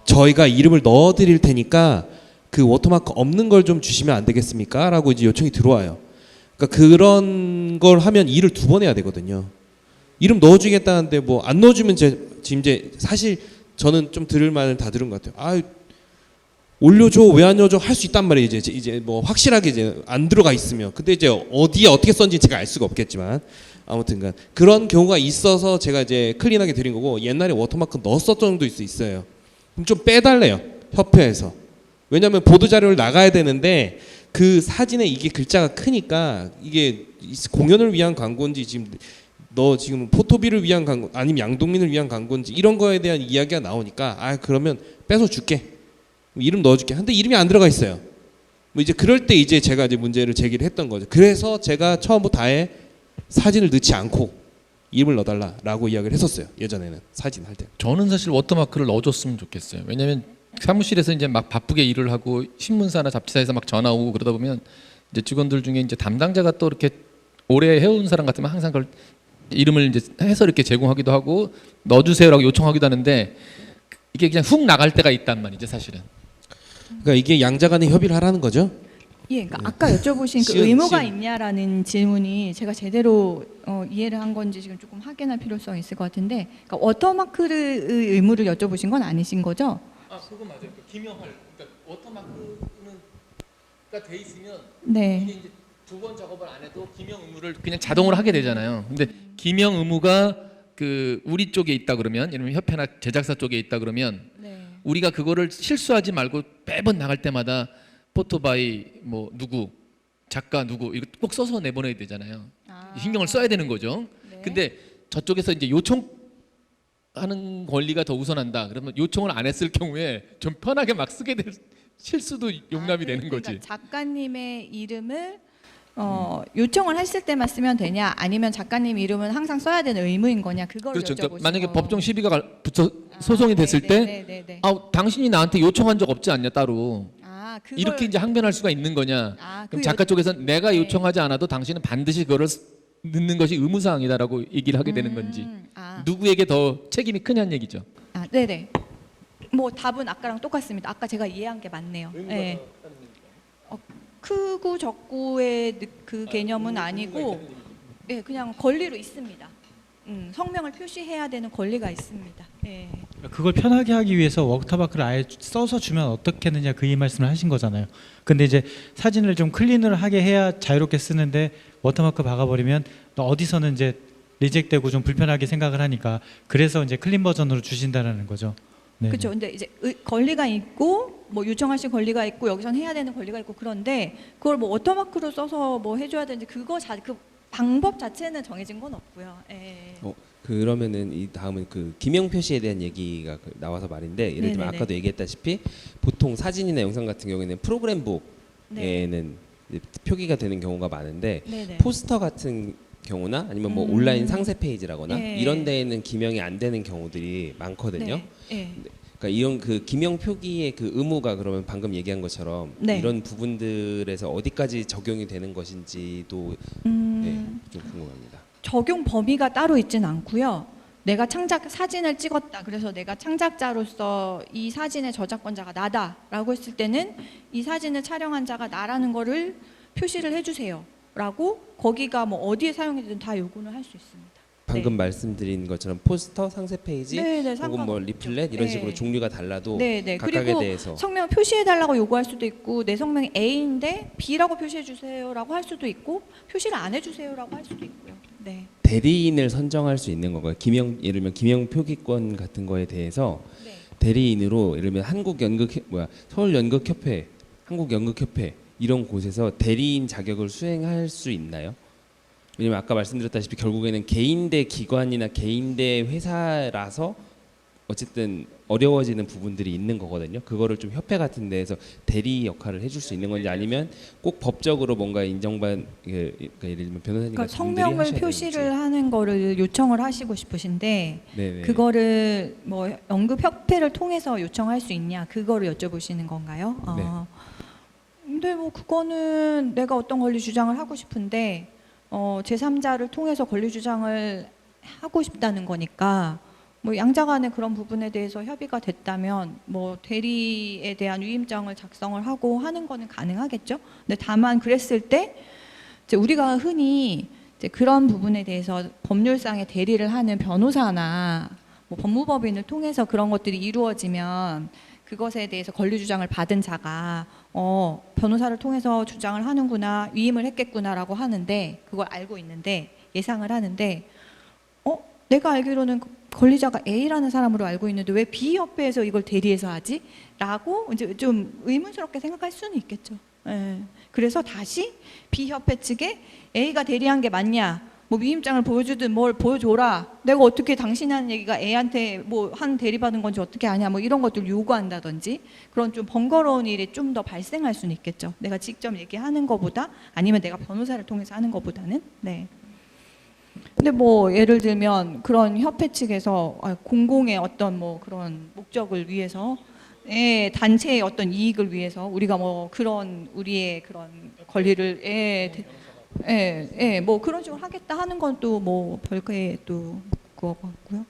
저희가 이름을 넣어드릴 테니까 그 워터마크 없는 걸 좀 주시면 안 되겠습니까? 라고 이제 요청이 들어와요. 그러니까 그런 걸 하면 일을 2번 해야 되거든요. 이름 넣어주겠다는데 뭐 안 넣어주면 지금 이제 사실 저는 좀 들을 말을 다 들은 것 같아요. 올려줘 왜 안 올려줘 할 수 있단 말이에요. 이제 뭐 확실하게 이제 안 들어가 있으면. 근데 이제 어디에 어떻게 썼는지 제가 알 수가 없겠지만 아무튼간 그런 경우가 있어서 제가 이제 클린하게 드린 거고, 옛날에 워터마크 넣었었던 적도 있어요. 그럼 좀 빼달래요, 협회에서. 왜냐하면 보도 자료를 나가야 되는데 그 사진에 이게 글자가 크니까 이게 공연을 위한 광고인지 너 지금 포토비를 위한 광고 아니면 양동민을 위한 광고인지 이런 거에 대한 이야기가 나오니까 그러면 빼서 줄게, 이름 넣어줄게. 근데 이름이 안 들어가 있어요. 뭐 이제 그럴 때 이제 제가 이제 문제를 제기를 했던 거죠. 그래서 제가 처음부터 아예 사진을 넣지 않고 이름을 넣어달라라고 이야기를 했었어요. 예전에는 사진 할 때. 저는 사실 워터마크를 넣어줬으면 좋겠어요. 왜냐하면 사무실에서 이제 막 바쁘게 일을 하고 신문사나 잡지사에서 막 전화 오고 그러다 보면 이제 직원들 중에 이제 담당자가 또 이렇게 오래 해온 사람 같으면 항상 그걸 이름을 이제 해서 이렇게 제공하기도 하고 넣어주세요라고 요청하기도 하는데 이게 그냥 훅 나갈 때가 있단 말이죠, 사실은. 그러니까 이게 양자 간의 협의를 하라는 거죠. 예, 그러니까 아까 여쭤보신 그 시연, 의무가 시연. 있냐라는 질문이 제가 제대로 이해를 한 건지 지금 조금 확인할 필요성이 있을 것 같은데, 그러니까 워터마크의 의무를 여쭤보신 건 아니신 거죠? 그거 맞아요. 기명할, 그러니까 워터마크가 돼 있으면 네. 이게 이제 두 번 작업을 안 해도 기명 의무를 그냥 자동으로 하게 되잖아요. 근데 기명 의무가 그 우리 쪽에 있다 그러면, 예를 들면 협회나 제작사 쪽에 있다 그러면 네. 우리가 그거를 실수하지 말고 매번 나갈 때마다 포토바이 뭐 누구 작가 누구 이거 꼭 써서 내보내야 되잖아요. 신경을 써야 되는 거죠. 네. 근데 저쪽에서 이제 요청하는 권리가 더 우선한다. 그러면 요청을 안 했을 경우에 좀 편하게 막 쓰게 될 실수도 용납이 되는 거지. 그러니까 작가님의 이름을 요청을 했을 때만 쓰면 되냐, 아니면 작가님 이름은 항상 써야 되는 의무인 거냐, 그걸 그렇죠. 여쭤보신 그러니까 만약에 거. 법정 시비가 붙어 소송이 됐을 때, 네. 당신이 나한테 요청한 적 없지 않냐 따로. 그걸, 이렇게 이제 항변할 수가 있는 거냐. 그럼 그 작가 쪽에서 내가 네. 요청하지 않아도 당신은 반드시 그거를 넣는 것이 의무사항이다라고 얘기를 하게 되는 건지, 누구에게 더 책임이 크냐는 얘기죠. 네네. 뭐 답은 아까랑 똑같습니다. 아까 제가 이해한 게 맞네요. 네. 크고 적고의 그 개념은 아니고, 예, 그냥 권리로 있습니다. 성명을 표시해야 되는 권리가 있습니다. 예. 그걸 편하게 하기 위해서 워터마크를 아예 써서 주면 어떻겠느냐 그 이 말씀을 하신 거잖아요. 근데 이제 사진을 좀 클린을 하게 해야 자유롭게 쓰는데 워터마크 박아버리면 어디서는 이제 리젝되고 좀 불편하게 생각을 하니까, 그래서 이제 클린 버전으로 주신다는 거죠. 네. 그렇죠. 근데 이제 권리가 있고 뭐 요청하실 권리가 있고 여기선 해야 되는 권리가 있고, 그런데 그걸 뭐 워터마크로 써서 뭐 해줘야 되는지 그 방법 자체는 정해진 건 없고요. 예. 그러면은 이 다음은 그 기명 표시에 대한 얘기가 나와서 말인데, 예를 들면 네네네. 아까도 얘기했다시피 보통 사진이나 영상 같은 경우에는 프로그램북에는 네. 이제 표기가 되는 경우가 많은데, 네네. 포스터 같은 경우나 아니면 뭐 온라인 상세 페이지라거나 네. 이런 데에는 기명이 안 되는 경우들이 많거든요. 네. 예. 그러니까 이런 그 기명 표기의 그 의무가 그러면 방금 얘기한 것처럼 네. 이런 부분들에서 어디까지 적용이 되는 것인지도 좀 궁금합니다. 적용 범위가 따로 있진 않고요. 내가 사진을 찍었다, 그래서 내가 창작자로서 이 사진의 저작권자가 나다라고 했을 때는 이 사진을 촬영한 자가 나라는 거를 표시를 해주세요라고, 거기가 뭐 어디에 사용이든 다 요구는 할 수 있습니다. 방금 네. 말씀드린 것처럼 포스터, 상세 페이지, 네네, 혹은 뭐 상관없죠. 리플렛 이런 네. 식으로 종류가 달라도 네네. 각각에 그리고 대해서 성명 표시해달라고 요구할 수도 있고, 내 성명이 A인데 B라고 표시해주세요라고 할 수도 있고, 표시를 안 해주세요라고 할 수도 있고요. 네. 대리인을 선정할 수 있는 건가요? 예를 들면 기명 표기권 같은 거에 대해서 네. 대리인으로 예를 들면 서울연극협회, 한국연극협회 이런 곳에서 대리인 자격을 수행할 수 있나요? 왜냐면 아까 말씀드렸다시피 결국에는 개인대 기관이나 개인대 회사라서 어쨌든 어려워지는 부분들이 있는 거거든요. 그거를 좀 협회 같은 데에서 대리 역할을 해줄 수 있는 건지, 아니면 꼭 법적으로 뭔가 인정받, 그러니까 예를 들면 변호사님 그러니까 같은 분들이 성명을 하셔야 표시를 되는지. 하는 거를 요청을 하시고 싶으신데, 네네. 그거를 뭐 연극협회를 통해서 요청할 수 있냐, 그거를 여쭤보시는 건가요? 네. 근데 뭐 그거는 내가 어떤 권리 주장을 하고 싶은데 제3자를 통해서 권리 주장을 하고 싶다는 거니까, 뭐 양자 간의 그런 부분에 대해서 협의가 됐다면 뭐 대리에 대한 위임장을 작성을 하고 하는 거는 가능하겠죠. 근데 다만 그랬을 때 이제 우리가 흔히 이제 그런 부분에 대해서 법률상의 대리를 하는 변호사나 뭐 법무법인을 통해서 그런 것들이 이루어지면 그것에 대해서 권리 주장을 받은 자가 변호사를 통해서 주장을 하는구나, 위임을 했겠구나라고 하는데, 그걸 알고 있는데, 예상을 하는데, 내가 알기로는 권리자가 A라는 사람으로 알고 있는데 왜 B 협회에서 이걸 대리해서 하지? 라고 이제 좀 의문스럽게 생각할 수는 있겠죠. 예. 그래서 다시 B 협회 측에 A가 대리한 게 맞냐? 뭐 위임장을 보여주든 뭘 보여줘라. 내가 어떻게 당신이 하는 얘기가 A한테 뭐 한 대리받은 건지 어떻게 아냐? 뭐 이런 것들 요구한다든지 그런 좀 번거로운 일이 좀 더 발생할 수는 있겠죠. 내가 직접 얘기하는 것보다 아니면 내가 변호사를 통해서 하는 것보다는. 네. 근데 뭐 예를 들면 그런 협회 측에서 공공의 어떤 뭐 그런 목적을 위해서 단체의 어떤 이익을 위해서 우리가 뭐 그런 우리의 그런 권리를 뭐 그런 식으로 하겠다 하는 건 또 뭐 별거의 또 그거 같고요.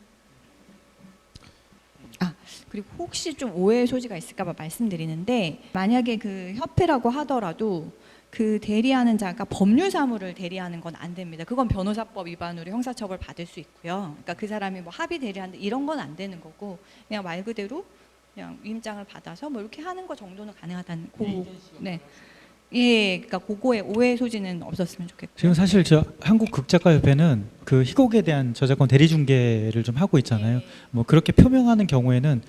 그리고 혹시 좀 오해의 소지가 있을까봐 말씀드리는데, 만약에 그 협회라고 하더라도 그 대리하는 자가 법률 사무를 대리하는 건 안 됩니다. 그건 변호사법 위반으로 형사처벌 받을 수 있고요. 그러니까 그 사람이 뭐 합의 대리하는데 이런 건 안 되는 거고, 그냥 말 그대로 그냥 위임장을 받아서 뭐 이렇게 하는 거 정도는 가능하다는 네. 예, 그러니까 그거에 오해 소지는 없었으면 좋겠고요. 지금 사실 저 한국극작가협회는 그 희곡에 대한 저작권 대리 중개를 좀 하고 있잖아요. 뭐 그렇게 표명하는 경우에는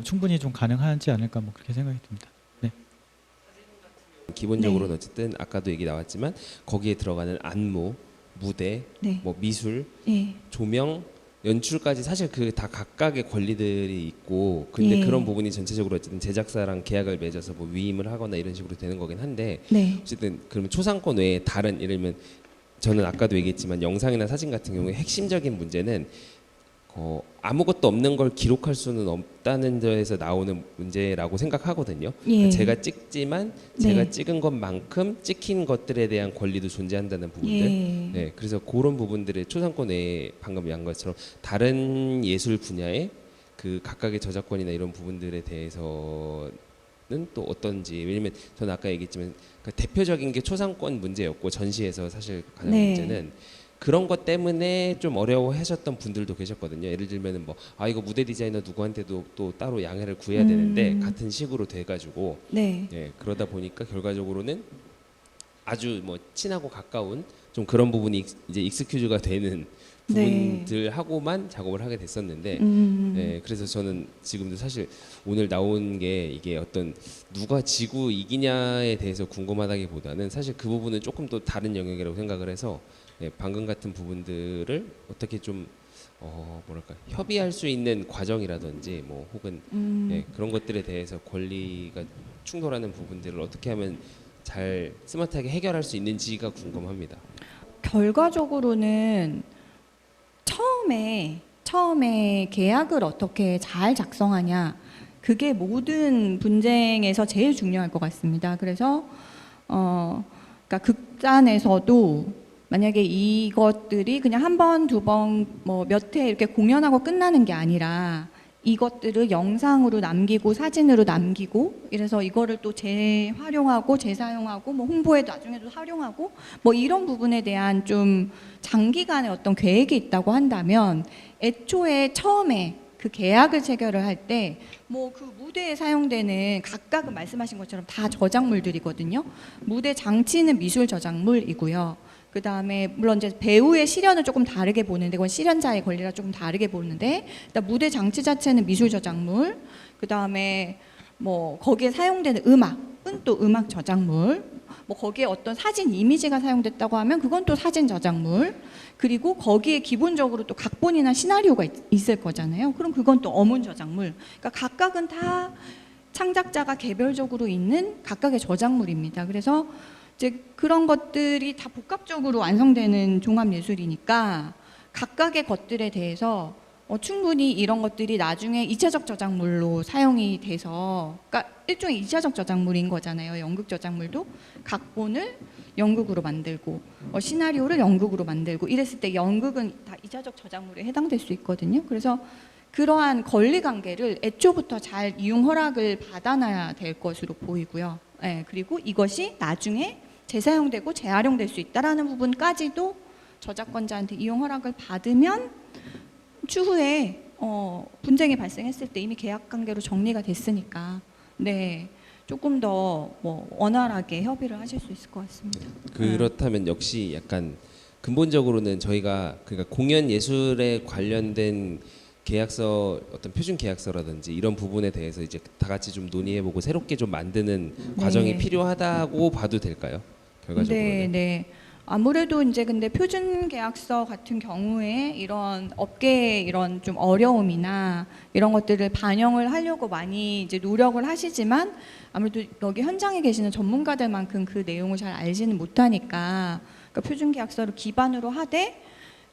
충분히 좀 가능하지 않을까 뭐 그렇게 생각이 듭니다. 네. 기본적으로는 어쨌든 아까도 얘기 나왔지만 거기에 들어가는 안무, 무대, 네. 뭐 미술, 예. 조명, 연출까지 사실 그 다 각각의 권리들이 있고, 근데 예. 그런 부분이 전체적으로 어쨌든 제작사랑 계약을 맺어서 뭐 위임을 하거나 이런 식으로 되는 거긴 한데, 네. 어쨌든 그러면 초상권 외에 다른, 예를 들면 저는 아까도 얘기했지만 영상이나 사진 같은 경우에 핵심적인 문제는 아무것도 없는 걸 기록할 수는 없다는 데에서 나오는 문제라고 생각하거든요. 예. 제가 찍지만 네. 제가 찍은 것만큼 찍힌 것들에 대한 권리도 존재한다는 부분들. 예. 네, 그래서 그런 부분들의 초상권 외에 방금 얘기한 것처럼 다른 예술 분야의 그 각각의 저작권이나 이런 부분들에 대해서는 또 어떤지, 왜냐면 저는 아까 얘기했지만 그 대표적인 게 초상권 문제였고, 전시에서 사실 가장 네. 문제는 그런 것 때문에 좀 어려워하셨던 분들도 계셨거든요. 예를 들면은 뭐 이거 무대 디자이너 누구한테도 또 따로 양해를 구해야 되는데 같은 식으로 돼가지고 네. 그러다 보니까 결과적으로는 아주 뭐 친하고 가까운 좀 그런 부분이 이제 익스큐즈가 되는 부분들하고만 작업을 하게 됐었는데, 그래서 저는 지금도 사실 오늘 나온 게 이게 어떤 누가 지고 이기냐에 대해서 궁금하다기보다는 사실 그 부분은 조금 또 다른 영역이라고 생각을 해서, 방금 같은 부분들을 어떻게 좀 뭐랄까 협의할 수 있는 과정이라든지 뭐 혹은 그런 것들에 대해서 권리가 충돌하는 부분들을 어떻게 하면 잘 스마트하게 해결할 수 있는지가 궁금합니다. 결과적으로는 처음에 계약을 어떻게 잘 작성하냐, 그게 모든 분쟁에서 제일 중요할 것 같습니다. 그래서 그러니까 극단에서도 만약에 이것들이 그냥 한 번, 두 번, 뭐 몇 회 이렇게 공연하고 끝나는 게 아니라 이것들을 영상으로 남기고 사진으로 남기고, 이래서 이거를 또 재활용하고 재사용하고 뭐 홍보에도 나중에도 활용하고 뭐 이런 부분에 대한 좀 장기간의 어떤 계획이 있다고 한다면, 애초에 처음에 그 계약을 체결을 할 때 뭐 그 무대에 사용되는 각각은 말씀하신 것처럼 다 저작물들이거든요. 무대 장치는 미술 저작물이고요. 그 다음에 물론 이제 배우의 실현을 조금 다르게 보는데, 그건 실현자의 권리라 조금 다르게 보는데, 일단 무대 장치 자체는 미술 저작물, 그 다음에 뭐 거기에 사용되는 음악은 또 음악 저작물, 뭐 거기에 어떤 사진 이미지가 사용됐다고 하면 그건 또 사진 저작물, 그리고 거기에 기본적으로 또 각본이나 시나리오가 있을 거잖아요. 그럼 그건 또 어문 저작물. 그러니까 각각은 다 창작자가 개별적으로 있는 각각의 저작물입니다. 그래서 이제 그런 것들이 다 복합적으로 완성되는 종합예술이니까 각각의 것들에 대해서 충분히 이런 것들이 나중에 2차적 저작물로 사용이 돼서, 그러니까 일종의 2차적 저작물인 거잖아요. 연극 저작물도 각본을 연극으로 만들고 시나리오를 연극으로 만들고 이랬을 때 연극은 다 2차적 저작물에 해당될 수 있거든요. 그래서 그러한 권리관계를 애초부터 잘 이용 허락을 받아놔야 될 것으로 보이고요. 그리고 이것이 나중에 재사용되고 재활용될 수 있다라는 부분까지도 저작권자한테 이용 허락을 받으면 추후에 분쟁이 발생했을 때 이미 계약 관계로 정리가 됐으니까 네 조금 더 뭐 원활하게 협의를 하실 수 있을 것 같습니다. 그렇다면 역시 약간 근본적으로는 저희가 그러니까 공연 예술에 관련된 계약서 어떤 표준 계약서라든지 이런 부분에 대해서 이제 다 같이 좀 논의해보고 새롭게 좀 만드는 과정이 필요하다고 봐도 될까요? 결과적으로는. 네, 네. 아무래도 이제 근데 표준 계약서 같은 경우에 이런 업계의 이런 좀 어려움이나 이런 것들을 반영을 하려고 많이 이제 노력을 하시지만 아무래도 여기 현장에 계시는 전문가들만큼 그 내용을 잘 알지는 못하니까 그러니까 표준 계약서를 기반으로 하되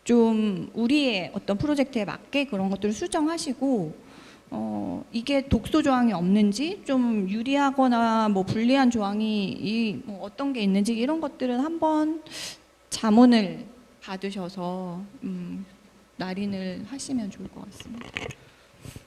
좀 우리의 어떤 프로젝트에 맞게 그런 것들을 수정하시고 이게 독소 조항이 없는지 좀 유리하거나 뭐 불리한 조항이 뭐 어떤 게 있는지 이런 것들은 한번 자문을 받으셔서 날인을 하시면 좋을 것 같습니다.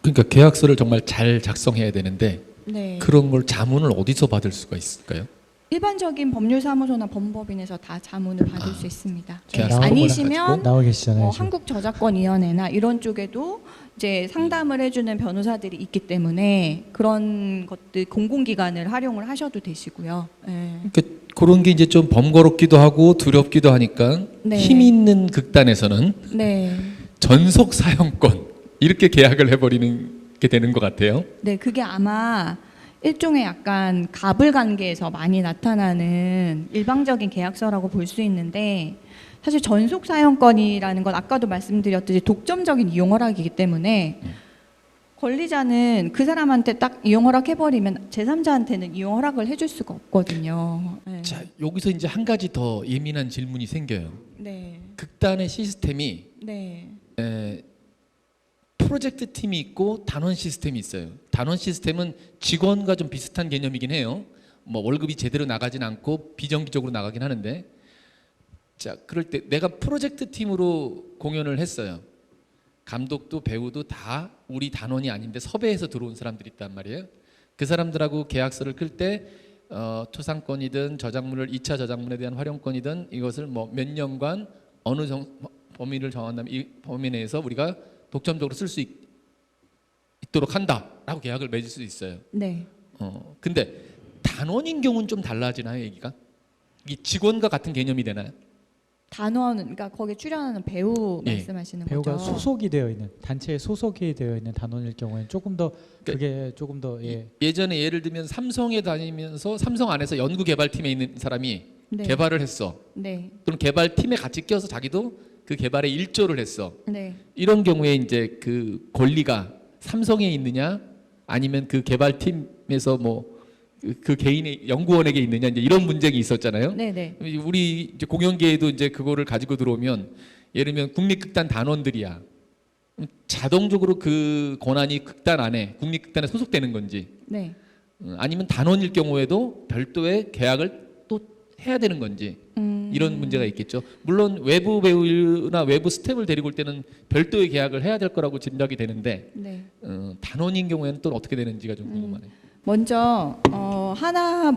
그러니까 계약서를 정말 잘 작성해야 되는데 네. 그런 걸 자문을 어디서 받을 수가 있을까요? 일반적인 법률사무소나 법무법인에서 다 자문을 받을 수 있습니다. 네. 계약서 아니시면 나와 계시잖아요. 지금. 한국저작권위원회나 이런 쪽에도 이제 상담을 해주는 변호사들이 있기 때문에 그런 것들 공공기관을 활용을 하셔도 되시고요. 네. 그러니까 그런 게 이제 좀 번거롭기도 하고 두렵기도 하니까 네. 힘 있는 극단에서는 네. 전속 사용권 이렇게 계약을 해버리는 게 되는 것 같아요. 네, 그게 아마 일종의 약간 갑을 관계에서 많이 나타나는 일방적인 계약서라고 볼 수 있는데 사실 전속 사용권이라는 건 아까도 말씀드렸듯이 독점적인 이용 허락이기 때문에 권리자는 그 사람한테 딱 이용 허락해버리면 제3자한테는 이용 허락을 해줄 수가 없거든요. 네. 자, 여기서 이제 한 가지 더 예민한 질문이 생겨요. 네. 극단의 시스템이 네. 프로젝트 팀이 있고 단원 시스템이 있어요. 단원 시스템은 직원과 좀 비슷한 개념이긴 해요. 뭐 월급이 제대로 나가진 않고 비정기적으로 나가긴 하는데, 자, 그럴 때 내가 프로젝트 팀으로 공연을 했어요. 감독도 배우도 다 우리 단원이 아닌데 섭외해서 들어온 사람들이 있단 말이에요. 그 사람들하고 계약서를 끌 때 초상권이든 저작물을 2차 저작물에 대한 활용권이든 이것을 뭐 몇 년간 어느 범위를 정한다면 이 범위 내에서 우리가 독점적으로 쓸 수 있도록 한다라고 계약을 맺을 수 있어요. 네. 근데 단원인 경우는 좀 달라지나요, 얘기가? 이 직원과 같은 개념이 되나요? 단원, 그러니까 거기에 출연하는 배우 예. 말씀하시는 배우가 거죠? 소속이 되어 있는 단체에 소속이 되어 있는 단원일 경우에는 조금 더 그게 조금 더 예전에 예를 들면 삼성에 다니면서 삼성 안에서 연구 개발팀에 있는 사람이 네. 개발을 했어. 네. 또는 개발팀에 같이 껴서 자기도 그 개발에 일조를 했어. 네. 이런 경우에 이제 그 권리가 삼성에 있느냐 아니면 그 개발팀에서 뭐 그 개인의 연구원에게 있느냐 이제 이런 문제가 있었잖아요. 네. 네. 우리 이제 공연계에도 이제 그거를 가지고 들어오면 예를 들면 국립극단 단원들이야. 자동적으로 그 권한이 극단 안에 국립극단에 소속되는 건지 네. 아니면 단원일 경우에도 별도의 계약을 또 해야 되는 건지 이런 문제가 있겠죠. 물론 외부 배우나 외부 스텝을 데리고 올 때는 별도의 계약을 해야 될 거라고 짐작이 되는데 네. 단원인 경우에는 또 어떻게 되는지가 좀 궁금하네요. 먼저 하나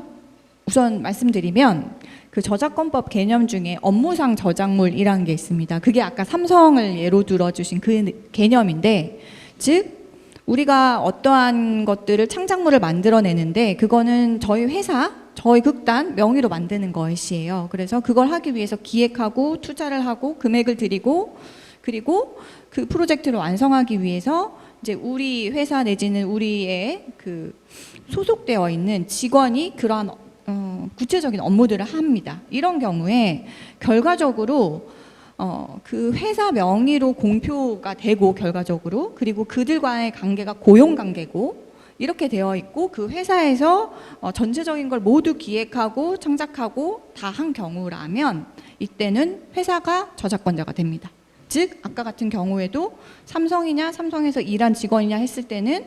우선 말씀드리면 그 저작권법 개념 중에 업무상 저작물이라는 게 있습니다. 그게 아까 삼성을 예로 들어주신 그 개념인데, 즉 우리가 어떠한 것들을 창작물을 만들어내는데 그거는 저희 회사, 저희 극단 명의로 만드는 것이에요. 그래서 그걸 하기 위해서 기획하고 투자를 하고 금액을 들이고 그리고 그 프로젝트를 완성하기 위해서 이제 우리 회사 내지는 우리의 그 소속되어 있는 직원이 그러한 구체적인 업무들을 합니다. 이런 경우에 결과적으로 그 회사 명의로 공표가 되고 결과적으로 그리고 그들과의 관계가 고용 관계고 이렇게 되어 있고 그 회사에서 전체적인 걸 모두 기획하고 창작하고 다 한 경우라면 이때는 회사가 저작권자가 됩니다. 즉 아까 같은 경우에도 삼성이냐 삼성에서 일한 직원이냐 했을 때는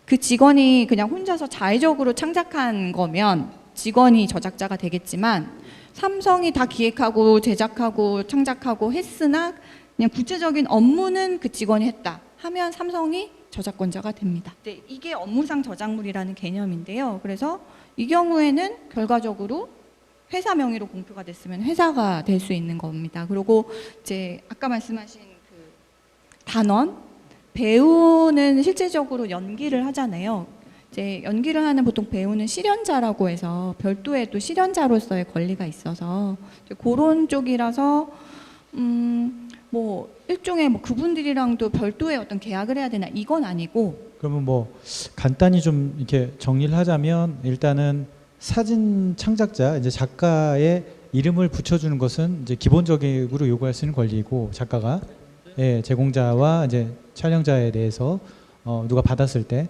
그 직원이 그냥 혼자서 자의적으로 창작한 거면 직원이 저작자가 되겠지만 삼성이 다 기획하고 제작하고 창작하고 했으나 그냥 구체적인 업무는 그 직원이 했다 하면 삼성이 저작권자가 됩니다. 네, 이게 업무상 저작물이라는 개념인데요. 그래서 이 경우에는 결과적으로 회사 명의로 공표가 됐으면 회사가 될 수 있는 겁니다. 그리고 이제 아까 말씀하신 그 단원 배우는 실제적으로 연기를 하잖아요. 이제 연기를 하는 보통 배우는 실연자라고 해서 별도의 또 실연자로서의 권리가 있어서 이제 그런 쪽이라서 뭐 일종의 뭐 그분들이랑도 별도의 어떤 계약을 해야 되나 이건 아니고. 그러면 뭐 간단히 좀 이렇게 정리를 하자면 일단은 사진 창작자 이제 작가의 이름을 붙여주는 것은 이제 기본적으로 요구할 수 있는 권리이고 작가가 예, 제공자와 이제 촬영자에 대해서 누가 받았을 때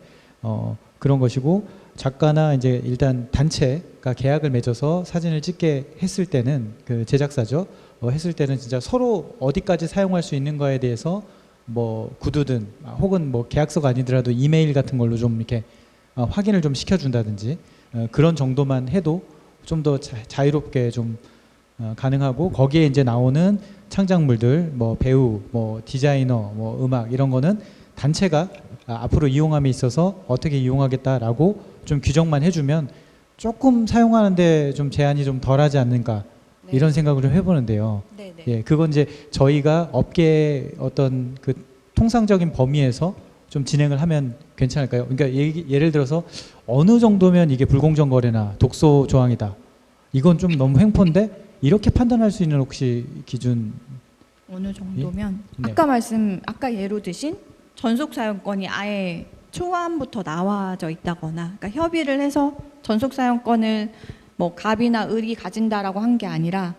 그런 것이고 작가나 이제 일단 단체가 계약을 맺어서 사진을 찍게 했을 때는 그 제작사죠. 했을 때는 진짜 서로 어디까지 사용할 수 있는 거에 대해서 뭐 구두든 혹은 뭐 계약서가 아니더라도 이메일 같은 걸로 좀 이렇게 확인을 좀 시켜준다든지 그런 정도만 해도 좀 더 자유롭게 좀 가능하고 거기에 이제 나오는 창작물들 뭐 배우 뭐 디자이너 뭐 음악 이런 거는 단체가 앞으로 이용함에 있어서 어떻게 이용하겠다라고 좀 규정만 해주면 조금 사용하는데 좀 제한이 좀 덜하지 않는가 네. 이런 생각을 좀 해보는데요. 네네. 예, 그건 이제 저희가 업계 어떤 그 통상적인 범위에서 좀 진행을 하면 괜찮을까요? 그러니까 예를 들어서 어느 정도면 이게 불공정 거래나 독소 조항이다. 이건 좀 너무 횡포인데 이렇게 판단할 수 있는 혹시 기준? 어느 정도면 네. 아까 예로 드신 전속 사용권이 아예 초안부터 나와져 있다거나 그러니까 협의를 해서 전속 사용권을 뭐 갑이나 을이 가진다라고 한 게 아니라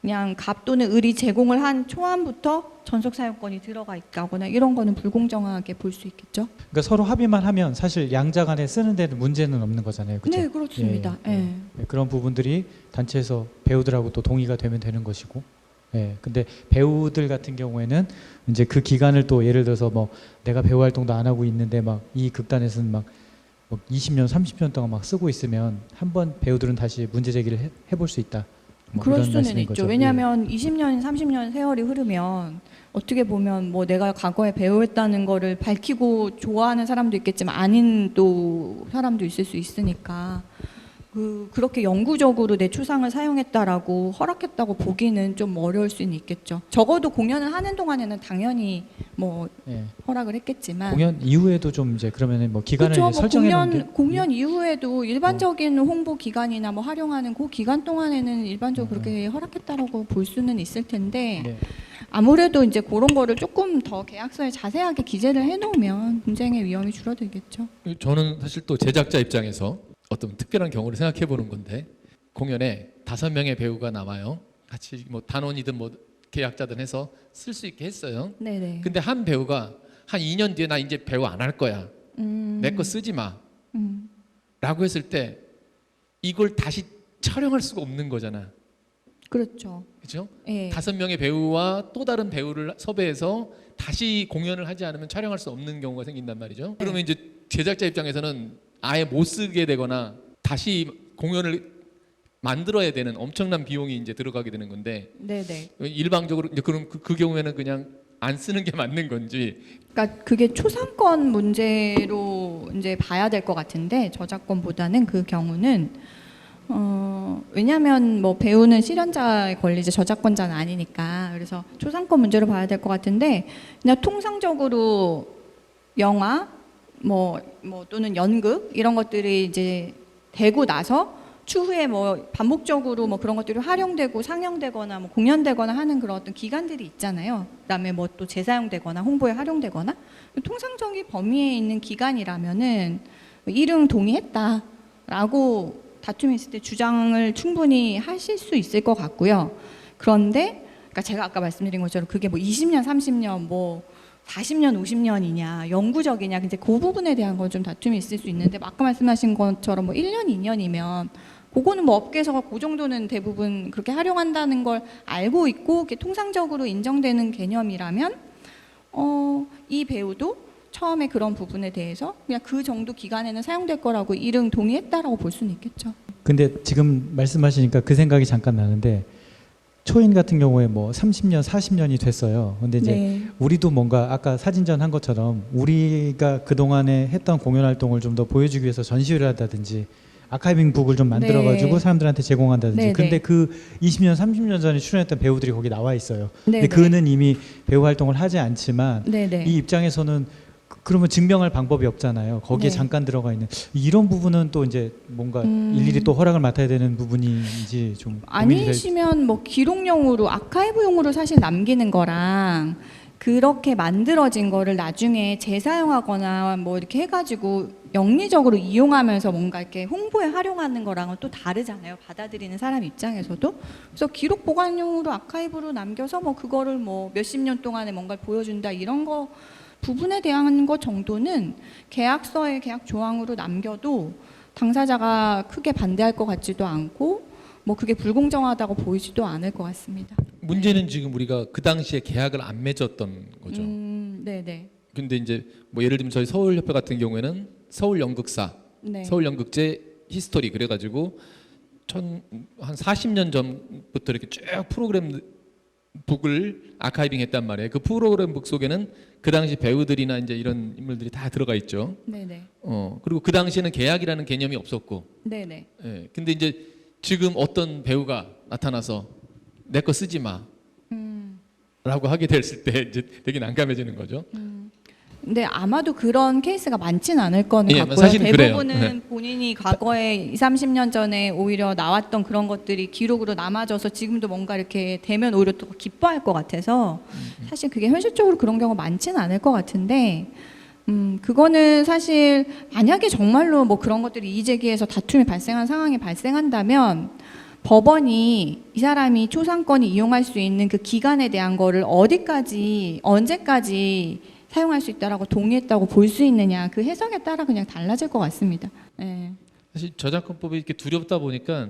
그냥 갑 또는 을이 제공을 한 초안부터 전속 사용권이 들어가 있다거나 이런 거는 불공정하게 볼 수 있겠죠. 그러니까 서로 합의만 하면 사실 양자 간에 쓰는 데는 문제는 없는 거잖아요. 그렇죠? 네, 그렇습니다. 예, 예. 예, 그런 부분들이 단체에서 배우들하고 또 동의가 되면 되는 것이고. 예. 근데 배우들 같은 경우에는 이제 그 기간을 또 예를 들어서 뭐 내가 배우 활동도 안 하고 있는데 막 이 극단에서는 막 20년, 30년 동안 막 쓰고 있으면 한번 배우들은 다시 문제 제기를 해볼 수 있다. 뭐 그럴 이런 수는 말씀인 있죠. 거죠. 왜냐하면 20년, 30년 세월이 흐르면 어떻게 보면 뭐 내가 과거에 배우했다는 거를 밝히고 좋아하는 사람도 있겠지만 아닌 또 사람도 있을 수 있으니까 그렇게 영구적으로 내 초상을 사용했다라고 허락했다고 보기는 좀 어려울 수는 있겠죠. 적어도 공연을 하는 동안에는 당연히 뭐 예. 허락을 했겠지만 공연 이후에도 좀 이제 그러면은 뭐 기간을 그렇죠. 이제 뭐 설정해 놓는 공연 이후에도 일반적인 홍보 기간이나 뭐 활용하는 그 기간 동안에는 일반적으로 그렇게 허락했다라고 볼 수는 있을 텐데 네. 아무래도 이제 그런 거를 조금 더 계약서에 자세하게 기재를 해놓으면 분쟁의 위험이 줄어들겠죠. 저는 사실 또 제작자 입장에서 어떤 특별한 경우를 생각해 보는 건데 공연에 5명의 배우가 나와요. 같이 뭐 단원이든 뭐 계약자든 해서 쓸 수 있게 했어요. 네네. 근데 한 배우가 한 2년 뒤에 나 이제 배우 안 할 거야. 내 거 쓰지 마. 라고 했을 때 이걸 다시 촬영할 수가 없는 거잖아. 그렇죠. 그렇죠? 예. 5명의 배우와 또 다른 배우를 섭외해서 다시 공연을 하지 않으면 촬영할 수 없는 경우가 생긴단 말이죠. 그러면 이제 제작자 입장에서는 아예 못 쓰게 되거나 다시 공연을 만들어야 되는 엄청난 비용이 이제 들어가게 되는 건데 네네. 일방적으로 이제 그럼 그 경우에는 그냥 안 쓰는 게 맞는 건지. 그러니까 그게 초상권 문제로 이제 봐야 될 것 같은데 저작권보다는 그 경우는 왜냐하면 뭐 배우는 실현자의 권리지 저작권자는 아니니까 그래서 초상권 문제로 봐야 될 것 같은데 그냥 통상적으로 영화 뭐 또는 연극 이런 것들이 이제 되고 나서 추후에 뭐 반복적으로 뭐 그런 것들이 활용되고 상영되거나 뭐 공연되거나 하는 그런 어떤 기간들이 있잖아요. 그다음에 뭐 또 재사용되거나 홍보에 활용되거나 통상적인 범위에 있는 기간이라면은 이름 동의했다라고 다툼이 있을 때 주장을 충분히 하실 수 있을 것 같고요. 그런데 그러니까 제가 아까 말씀드린 것처럼 그게 뭐 20년, 30년, 뭐 40년, 50년이냐, 영구적이냐, 이제 그 부분에 대한 건 좀 다툼이 있을 수 있는데 아까 말씀하신 것처럼 뭐 1년, 2년이면 그거는 뭐 업계에서 그 정도는 대부분 그렇게 활용한다는 걸 알고 있고 그게 통상적으로 인정되는 개념이라면 이 배우도 처음에 그런 부분에 대해서 그냥 그 정도 기간에는 사용될 거라고 이름 동의했다라고 볼 수는 있겠죠. 근데 지금 말씀하시니까 그 생각이 잠깐 나는데 초인 같은 경우에 뭐 30년, 40년이 됐어요. 근데 이제 네. 우리도 뭔가 아까 사진전 한 것처럼 우리가 그동안에 했던 공연 활동을 좀 더 보여주기 위해서 전시회를 한다든지 아카이빙 북을 좀 만들어 가지고 네. 사람들한테 제공한다든지. 네, 근데 네. 그 20년 30년 전에 출연했던 배우들이 거기 나와 있어요. 네, 근데 그는 이미 배우 활동을 하지 않지만 네네. 이 입장에서는 그러면 증명할 방법이 없잖아요. 거기에 네. 잠깐 들어가 있는 이런 부분은 또 이제 뭔가 일일이 또 허락을 맡아야 되는 부분인지 좀 고민이 될. 아니시면 뭐 기록용으로 아카이브용으로 사실 남기는 거랑 그렇게 만들어진 거를 나중에 재사용하거나 뭐 이렇게 해가지고 영리적으로 이용하면서 뭔가 이렇게 홍보에 활용하는 거랑은 또 다르잖아요. 받아들이는 사람 입장에서도. 그래서 기록 보관용으로 아카이브로 남겨서 뭐 그거를 뭐 몇십 년 동안에 뭔가를 보여준다 이런 거 부분에 대한 것 정도는 계약서에 계약 조항으로 남겨도 당사자가 크게 반대할 것 같지도 않고 뭐 그게 불공정하다고 보이지도 않을 것 같습니다. 문제는 지금 우리가 그 당시에 계약을 안 맺었던 거죠. 네네. 근데 이제 뭐 예를 들면 저희 서울협회 같은 경우에는 서울연극사, 네. 서울연극제 히스토리 그래가지고 한 40년 전부터 이렇게 쭉 프로그램 북을 아카이빙했단 말이에요. 그 프로그램 북 속에는 그 당시 배우들이나 이제 이런 인물들이 다 들어가 있죠. 네네. 그리고 그 당시에는 계약이라는 개념이 없었고, 네네. 예. 근데 이제 지금 어떤 배우가 나타나서 내 거 쓰지 마. 라고 하게 됐을 때 이제 되게 난감해지는 거죠. 근데 아마도 그런 케이스가 많지는 않을 거는 예, 같고요. 사실은 그래요. 대부분은 본인이 과거에 20, 30년 전에 오히려 나왔던 그런 것들이 기록으로 남아져서 지금도 뭔가 이렇게 되면 오히려 또 기뻐할 것 같아서 사실 그게 현실적으로 그런 경우가 많지는 않을 것 같은데 그거는 사실 만약에 정말로 뭐 그런 것들이 이의제기해서 다툼이 발생한 상황이 발생한다면 법원이 이 사람이 초상권을 이용할 수 있는 그 기간에 대한 거를 어디까지 언제까지 사용할 수 있다라고 동의했다고 볼 수 있느냐 그 해석에 따라 그냥 달라질 것 같습니다. 네. 사실 저작권법이 이렇게 두렵다 보니까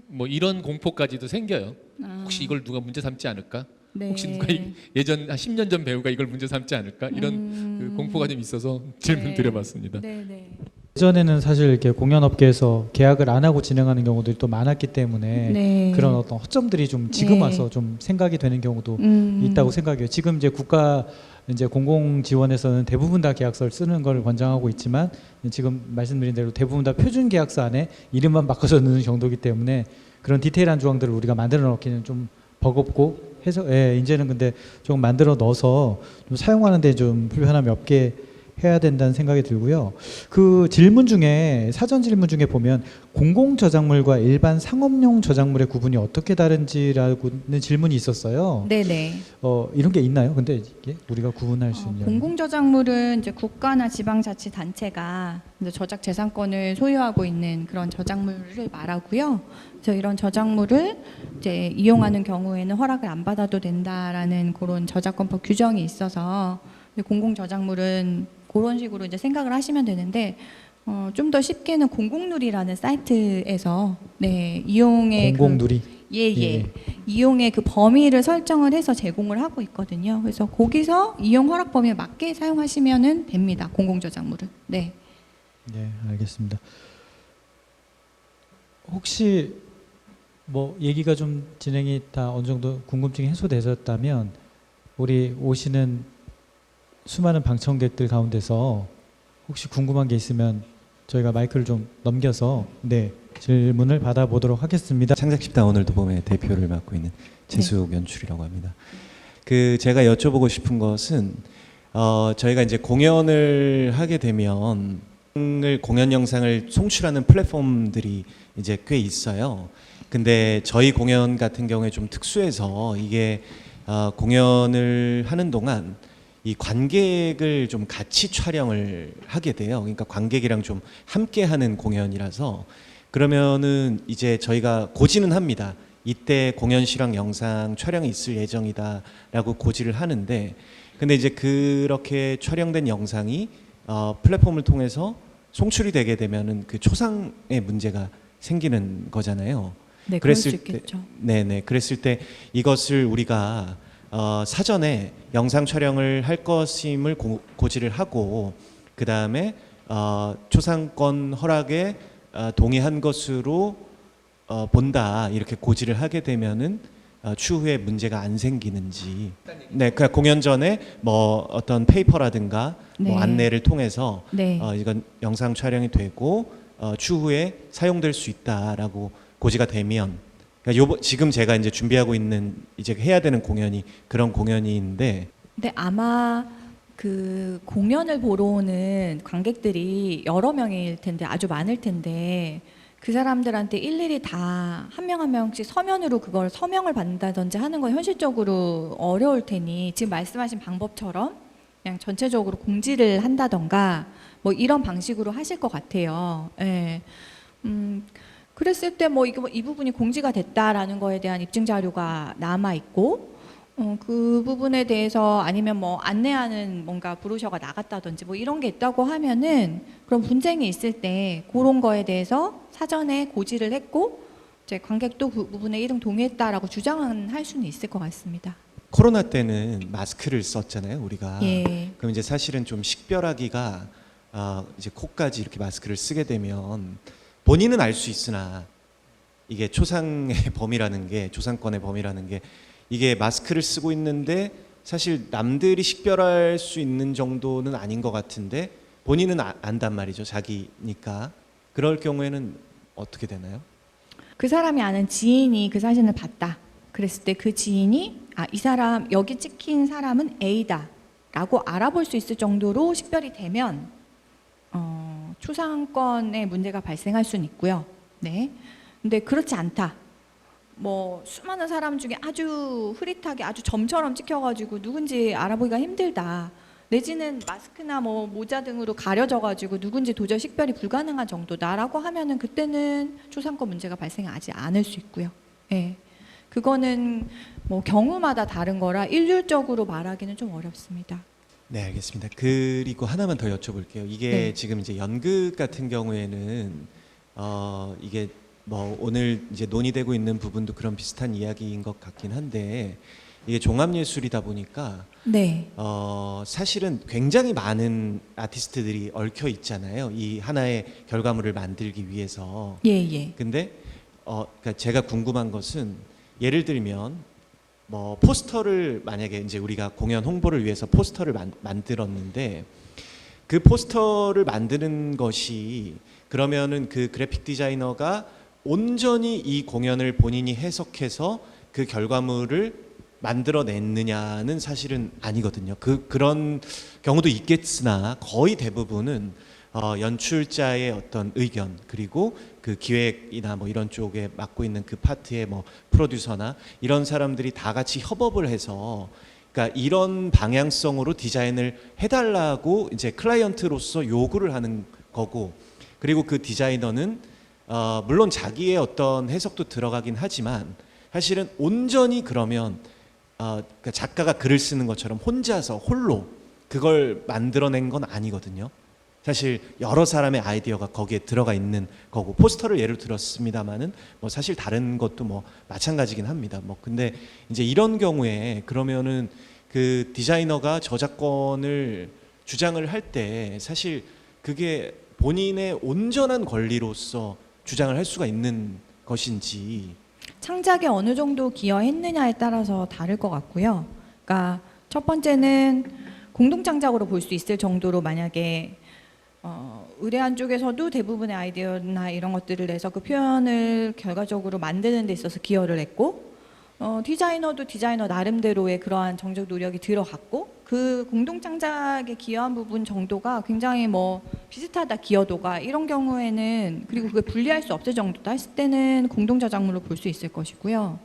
뭐 이런 공포까지도 생겨요. 혹시 이걸 누가 문제 삼지 않을까? 네. 혹시 누가 예전 한 10년 전 배우가 이걸 문제 삼지 않을까? 이런 그 공포가 좀 있어서 질문 네. 드려봤습니다. 네네. 예전에는 사실 이렇게 공연업계에서 계약을 안 하고 진행하는 경우들이 또 많았기 때문에 네. 그런 어떤 허점들이 좀 지금 네. 와서 좀 생각이 되는 경우도 있다고 생각해요. 지금 이제 국가 이제 공공 지원에서는 대부분 다 계약서를 쓰는 걸 권장하고 있지만 지금 말씀드린 대로 대부분 다 표준 계약서 안에 이름만 바꿔서 넣는 정도이기 때문에 그런 디테일한 조항들을 우리가 만들어 넣기는 좀 버겁고 해서 이제는 근데 좀 만들어 넣어서 좀 사용하는데 좀 불편함이 없게 해야 된다는 생각이 들고요. 그 질문 중에 사전 질문 중에 보면 공공 저작물과 일반 상업용 저작물의 구분이 어떻게 다른지라는 질문이 있었어요. 네네. 이런 게 있나요? 근데 이게 우리가 구분할 수 있는 공공저작물은 이제 국가나 지방자치단체가 이제 저작 재산권을 소유하고 있는 그런 저작물을 말하고요. 그래서 이런 저작물을 이제 이용하는 경우에는 허락을 안 받아도 된다라는 그런 저작권법 규정이 있어서 공공저작물은 그런 식으로 이제 생각을 하시면 되는데 좀 더 쉽게는 공공누리라는 사이트에서 이용의 공공누리 이용의 그 범위를 설정을 해서 제공을 하고 있거든요. 그래서 거기서 이용 허락 범위에 맞게 사용하시면은 됩니다. 공공저작물은. 네. 네, 알겠습니다. 혹시 뭐 얘기가 좀 진행이 다 어느 정도 궁금증이 해소되셨다면 우리 오시는 수많은 방청객들 가운데서 혹시 궁금한 게 있으면 저희가 마이크를 좀 넘겨서 질문을 받아보도록 하겠습니다. 창작집단 오늘 도범의 대표를 맡고 있는 재수욱 연출이라고 합니다. 그 제가 여쭤보고 싶은 것은 저희가 이제 공연을 하게 되면 공연 영상을 송출하는 플랫폼들이 이제 꽤 있어요. 근데 저희 공연 같은 경우에 좀 특수해서 이게 공연을 하는 동안 이 관객을 좀 같이 촬영을 하게 돼요. 그러니까 관객이랑 좀 함께하는 공연이라서 그러면은 이제 저희가 고지는 합니다. 이때 공연 실황 영상 촬영이 있을 예정이다라고 고지를 하는데, 근데 이제 그렇게 촬영된 영상이 플랫폼을 통해서 송출이 되게 되면은 그 초상의 문제가 생기는 거잖아요. 네, 그럴 수 있겠죠. 네네. 그랬을 때 이것을 우리가 사전에 영상 촬영을 할 것임을 고지를 하고 그 다음에 초상권 허락에 동의한 것으로 본다 이렇게 고지를 하게 되면은 추후에 문제가 안 생기는지. 네, 그 공연 전에 뭐 어떤 페이퍼라든가 뭐 안내를 통해서 이건 영상 촬영이 되고 추후에 사용될 수 있다라고 고지가 되면, 그러니까 지금 제가 이제 준비하고 있는 이제 해야 되는 공연이 그런 공연인데, 근데 아마 그 공연을 보러 오는 관객들이 여러 명일 텐데, 아주 많을 텐데, 그 사람들한테 일일이 다 한 명 한 명씩 서면으로 그걸 서명을 받는다든지 하는 건 현실적으로 어려울 테니, 지금 말씀하신 방법처럼 그냥 전체적으로 공지를 한다던가 뭐 이런 방식으로 하실 것 같아요. 예. 그랬을 때 뭐 이 부분이 공지가 됐다라는 거에 대한 입증 자료가 남아 있고, 그 부분에 대해서 아니면 뭐 안내하는 뭔가 브로셔가 나갔다든지 뭐 이런 게 있다고 하면은, 그런 분쟁이 있을 때 그런 거에 대해서 사전에 고지를 했고 이제 관객도 그 부분에 이등 동의했다라고 주장은 할 수는 있을 것 같습니다. 코로나 때는 마스크를 썼잖아요, 우리가. 예. 그럼 이제 사실은 좀 식별하기가 이제 코까지 이렇게 마스크를 쓰게 되면 본인은 알 수 있으나 이게 초상의 범위라는 게, 초상권의 범위라는 게, 이게 마스크를 쓰고 있는데 사실 남들이 식별할 수 있는 정도는 아닌 것 같은데 본인은 안단 말이죠, 자기니까. 그럴 경우에는 어떻게 되나요? 그 사람이 아는 지인이 그 사진을 봤다. 그랬을 때 그 지인이 이 사람, 여기 찍힌 사람은 A다 라고 알아볼 수 있을 정도로 식별이 되면 초상권에 문제가 발생할 수는 있고요. 네. 근데 그렇지 않다. 뭐 수많은 사람 중에 아주 흐릿하게 아주 점처럼 찍혀가지고 누군지 알아보기가 힘들다. 내지는 마스크나 뭐 모자 등으로 가려져가지고 누군지 도저히 식별이 불가능한 정도다라고 하면은 그때는 초상권 문제가 발생하지 않을 수 있고요. 예. 그거는 뭐 경우마다 다른 거라 일률적으로 말하기는 좀 어렵습니다. 네, 알겠습니다. 그리고 하나만 더 여쭤볼게요. 이게 네. 지금 이제 연극 같은 경우에는 이게 뭐 오늘 이제 논의되고 있는 부분도 그런 비슷한 이야기인 것 같긴 한데, 이게 종합예술이다 보니까 네. 사실은 굉장히 많은 아티스트들이 얽혀 있잖아요. 이 하나의 결과물을 만들기 위해서. 예, 예. 근데 그러니까 제가 궁금한 것은, 예를 들면 뭐 포스터를 만약에 이제 우리가 공연 홍보를 위해서 포스터를 만들었는데, 그 포스터를 만드는 것이 그러면은 그 그래픽 디자이너가 온전히 이 공연을 본인이 해석해서 그 결과물을 만들어냈느냐는 사실은 아니거든요. 그런 경우도 있겠으나 거의 대부분은 연출자의 어떤 의견, 그리고 그 기획이나 뭐 이런 쪽에 맡고 있는 그 파트의 뭐 프로듀서나 이런 사람들이 다 같이 협업을 해서, 그러니까 이런 방향성으로 디자인을 해달라고 이제 클라이언트로서 요구를 하는 거고, 그리고 그 디자이너는 물론 자기의 어떤 해석도 들어가긴 하지만 사실은 온전히 그러면 그러니까 작가가 글을 쓰는 것처럼 혼자서 홀로 그걸 만들어낸 건 아니거든요. 사실 여러 사람의 아이디어가 거기에 들어가 있는 거고, 포스터를 예를 들었습니다마는 뭐 사실 다른 것도 뭐 마찬가지긴 합니다. 뭐 근데 이제 이런 경우에 그러면은 그 디자이너가 저작권을 주장을 할 때 사실 그게 본인의 온전한 권리로서 주장을 할 수가 있는 것인지. 창작에 어느 정도 기여했느냐에 따라서 다를 것 같고요. 그러니까 첫 번째는 공동 창작으로 볼 수 있을 정도로, 만약에 의뢰한 쪽에서도 대부분의 아이디어나 이런 것들을 내서 그 표현을 결과적으로 만드는 데 있어서 기여를 했고, 디자이너도 디자이너 나름대로의 그러한 정적 노력이 들어갔고, 그 공동 창작에 기여한 부분 정도가 굉장히 뭐 비슷하다, 기여도가, 이런 경우에는, 그리고 그게 분리할 수 없을 정도다 했을 때는 공동 저작물로 볼 수 있을 것이고요.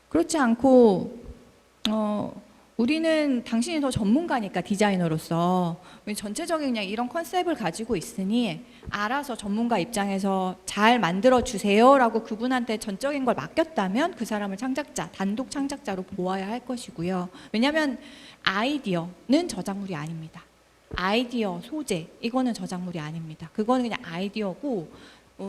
그렇지 않고 우리는, 당신이 더 전문가니까 디자이너로서 전체적인 그냥 이런 컨셉을 가지고 있으니 알아서 전문가 입장에서 잘 만들어 주세요라고 그분한테 전적인 걸 맡겼다면 그 사람을 창작자, 단독 창작자로 보아야 할 것이고요. 왜냐하면 아이디어는 저작물이 아닙니다. 아이디어, 소재, 이거는 저작물이 아닙니다. 그거는 그냥 아이디어고,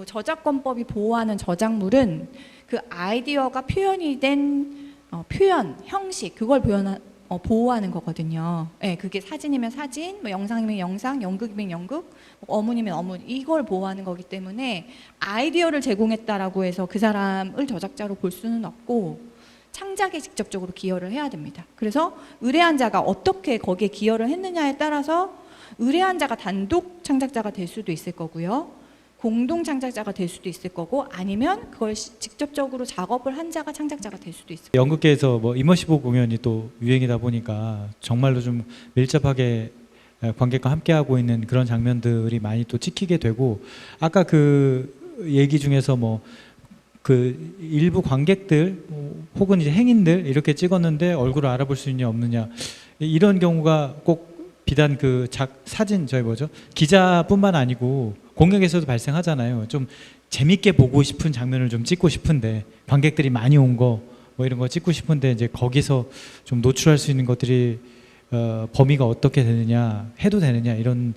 저작권법이 보호하는 저작물은 그 아이디어가 표현이 된 표현, 형식, 그걸 보호하는 거거든요. 네, 그게 사진이면 사진, 뭐 영상이면 영상, 연극이면 연극, 어문이면 어문, 이걸 보호하는 거기 때문에 아이디어를 제공했다라고 해서 그 사람을 저작자로 볼 수는 없고, 창작에 직접적으로 기여를 해야 됩니다. 그래서 의뢰한 자가 어떻게 거기에 기여를 했느냐에 따라서 의뢰한 자가 단독 창작자가 될 수도 있을 거고요. 공동 창작자가 될 수도 있을 거고 아니면 그걸 직접적으로 작업을 한 자가 창작자가 될 수도 있을 거고. 연극계에서 뭐 이머시브 공연이 또 유행이다 보니까 정말로 좀 밀접하게 관객과 함께 하고 있는 그런 장면들이 많이 또 찍히게 되고, 아까 그 얘기 중에서 뭐 그 일부 관객들 혹은 이제 행인들 이렇게 찍었는데 얼굴을 알아볼 수 있냐 없느냐, 이런 경우가 꼭 비단 그 사진 저희 뭐죠 기자뿐만 아니고 공연에서도 발생하잖아요. 좀 재밌게 보고 싶은 장면을 좀 찍고 싶은데 관객들이 많이 온 거 뭐 이런 거 찍고 싶은데 이제 거기서 좀 노출할 수 있는 것들이 범위가 어떻게 되느냐, 해도 되느냐, 이런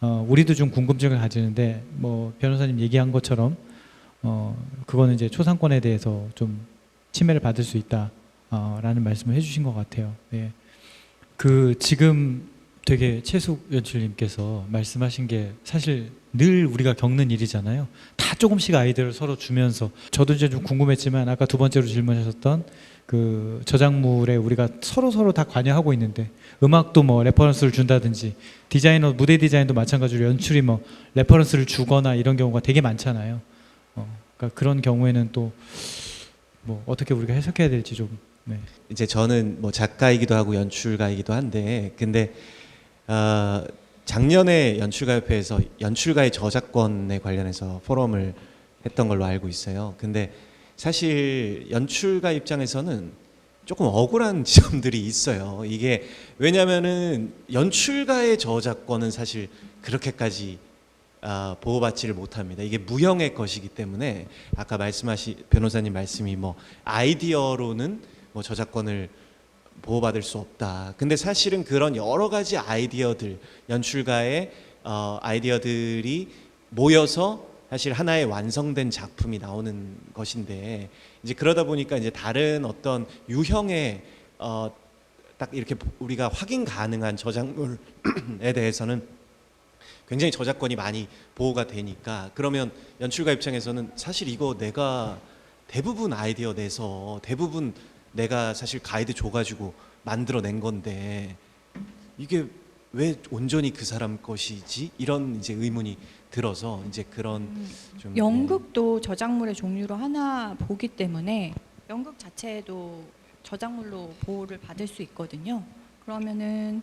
우리도 좀 궁금증을 가지는데, 뭐 변호사님 얘기한 것처럼 그거는 이제 초상권에 대해서 좀 침해를 받을 수 있다라는 말씀을 해주신 것 같아요. 네. 그 지금 되게 최숙 연출님께서 말씀하신 게 사실 늘 우리가 겪는 일이잖아요. 다 조금씩 아이디어를 서로 주면서, 저도 이제 좀 궁금했지만 아까 두 번째로 질문하셨던 그 저작물에 우리가 서로 다 관여하고 있는데, 음악도 뭐 레퍼런스를 준다든지, 디자이너 무대 디자인도 마찬가지로 연출이 뭐 레퍼런스를 주거나 이런 경우가 되게 많잖아요. 그러니까 그런 경우에는 또 뭐 어떻게 우리가 해석해야 될지 좀. 네. 이제 저는 뭐 작가이기도 하고 연출가이기도 한데, 근데 작년에 연출가협회에서 연출가의 저작권에 관련해서 포럼을 했던 걸로 알고 있어요. 근데 사실 연출가 입장에서는 조금 억울한 지점들이 있어요. 이게 왜냐면은 연출가의 저작권은 사실 그렇게까지 보호받지를 못합니다. 이게 무형의 것이기 때문에, 아까 변호사님 말씀이 뭐 아이디어로는 뭐 저작권을 보호받을 수 없다. 근데 사실은 그런 여러 가지 아이디어들, 연출가의 아이디어들이 모여서 사실 하나의 완성된 작품이 나오는 것인데, 이제 그러다 보니까 이제 다른 어떤 유형의 딱 이렇게 우리가 확인 가능한 저작물에 대해서는 굉장히 저작권이 많이 보호가 되니까, 그러면 연출가 입장에서는 사실 이거 내가 대부분 아이디어 내서 대부분 내가 사실 가이드 줘가지고 만들어낸 건데 이게 왜 온전히 그 사람 것이지? 이런 이제 의문이 들어서 이제 그런 좀 연극도 저작물의 종류로 하나 보기 때문에 연극 자체도 저작물로 보호를 받을 수 있거든요. 그러면은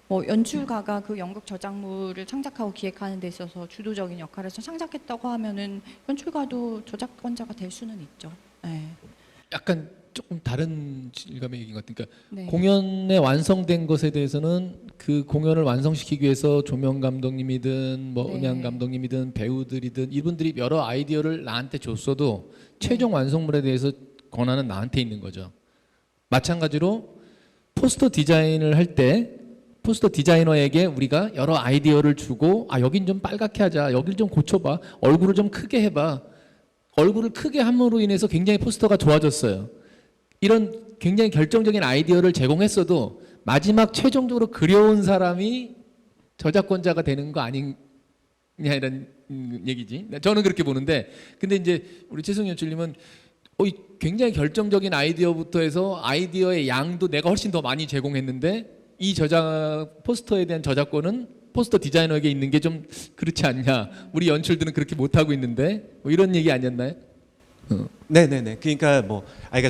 뭐 연출가가 그 연극 저작물을 창작하고 기획하는 데 있어서 주도적인 역할에서 창작했다고 하면은 연출가도 저작권자가 될 수는 있죠. 네. 약간 조금 다른 질감의 얘기인 것 같으니까, 네. 공연에 완성된 것에 대해서는 그 공연을 완성시키기 위해서 조명 감독님이든 뭐 네. 음향 감독님이든 배우들이든 이분들이 여러 아이디어를 나한테 줬어도 최종 완성물에 대해서 권한은 나한테 있는 거죠. 마찬가지로 포스터 디자인을 할 때 포스터 디자이너에게 우리가 여러 아이디어를 주고, 여긴 좀 빨갛게 하자, 여길 좀 고쳐봐, 얼굴을 좀 크게 해봐. 얼굴을 크게 함으로 인해서 굉장히 포스터가 좋아졌어요. 이런 굉장히 결정적인 아이디어를 제공했어도 마지막 최종적으로 그려온 사람이 저작권자가 되는 거 아니냐, 이런 얘기지. 저는 그렇게 보는데, 근데 이제 우리 최승 연출님은 굉장히 결정적인 아이디어부터 해서 아이디어의 양도 내가 훨씬 더 많이 제공했는데 이 포스터에 대한 저작권은 포스터 디자이너에게 있는 게 좀 그렇지 않냐, 우리 연출들은 그렇게 못하고 있는데, 뭐 이런 얘기 아니었나요? 네네네. 그러니까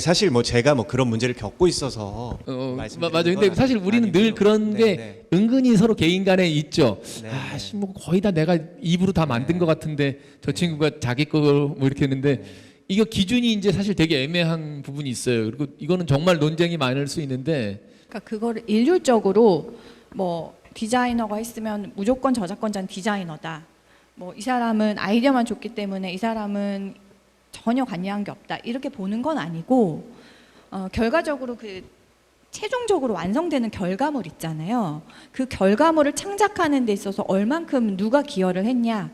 사실 뭐 제가 뭐 그런 문제를 겪고 있어서 말씀드리는 맞아요. 근데 건 사실 우리는 늘 아니고요. 그런 게 네네. 은근히 서로 개인 간에 있죠. 네, 뭐 거의 다 내가 입으로 다 만든 것 같은데 저 친구가 자기 거 뭐 이렇게 했는데, 이거 기준이 이제 사실 되게 애매한 부분이 있어요. 그리고 이거는 정말 논쟁이 많을 수 있는데, 그러니까 그거를 일률적으로 뭐 디자이너가 했으면 무조건 저작권자는 디자이너다. 뭐 이 사람은 아이디어만 줬기 때문에 이 사람은 전혀 관여한 게 없다. 이렇게 보는 건 아니고, 결과적으로 그 최종적으로 완성되는 결과물 있잖아요. 그 결과물을 창작하는 데 있어서 얼만큼 누가 기여를 했냐,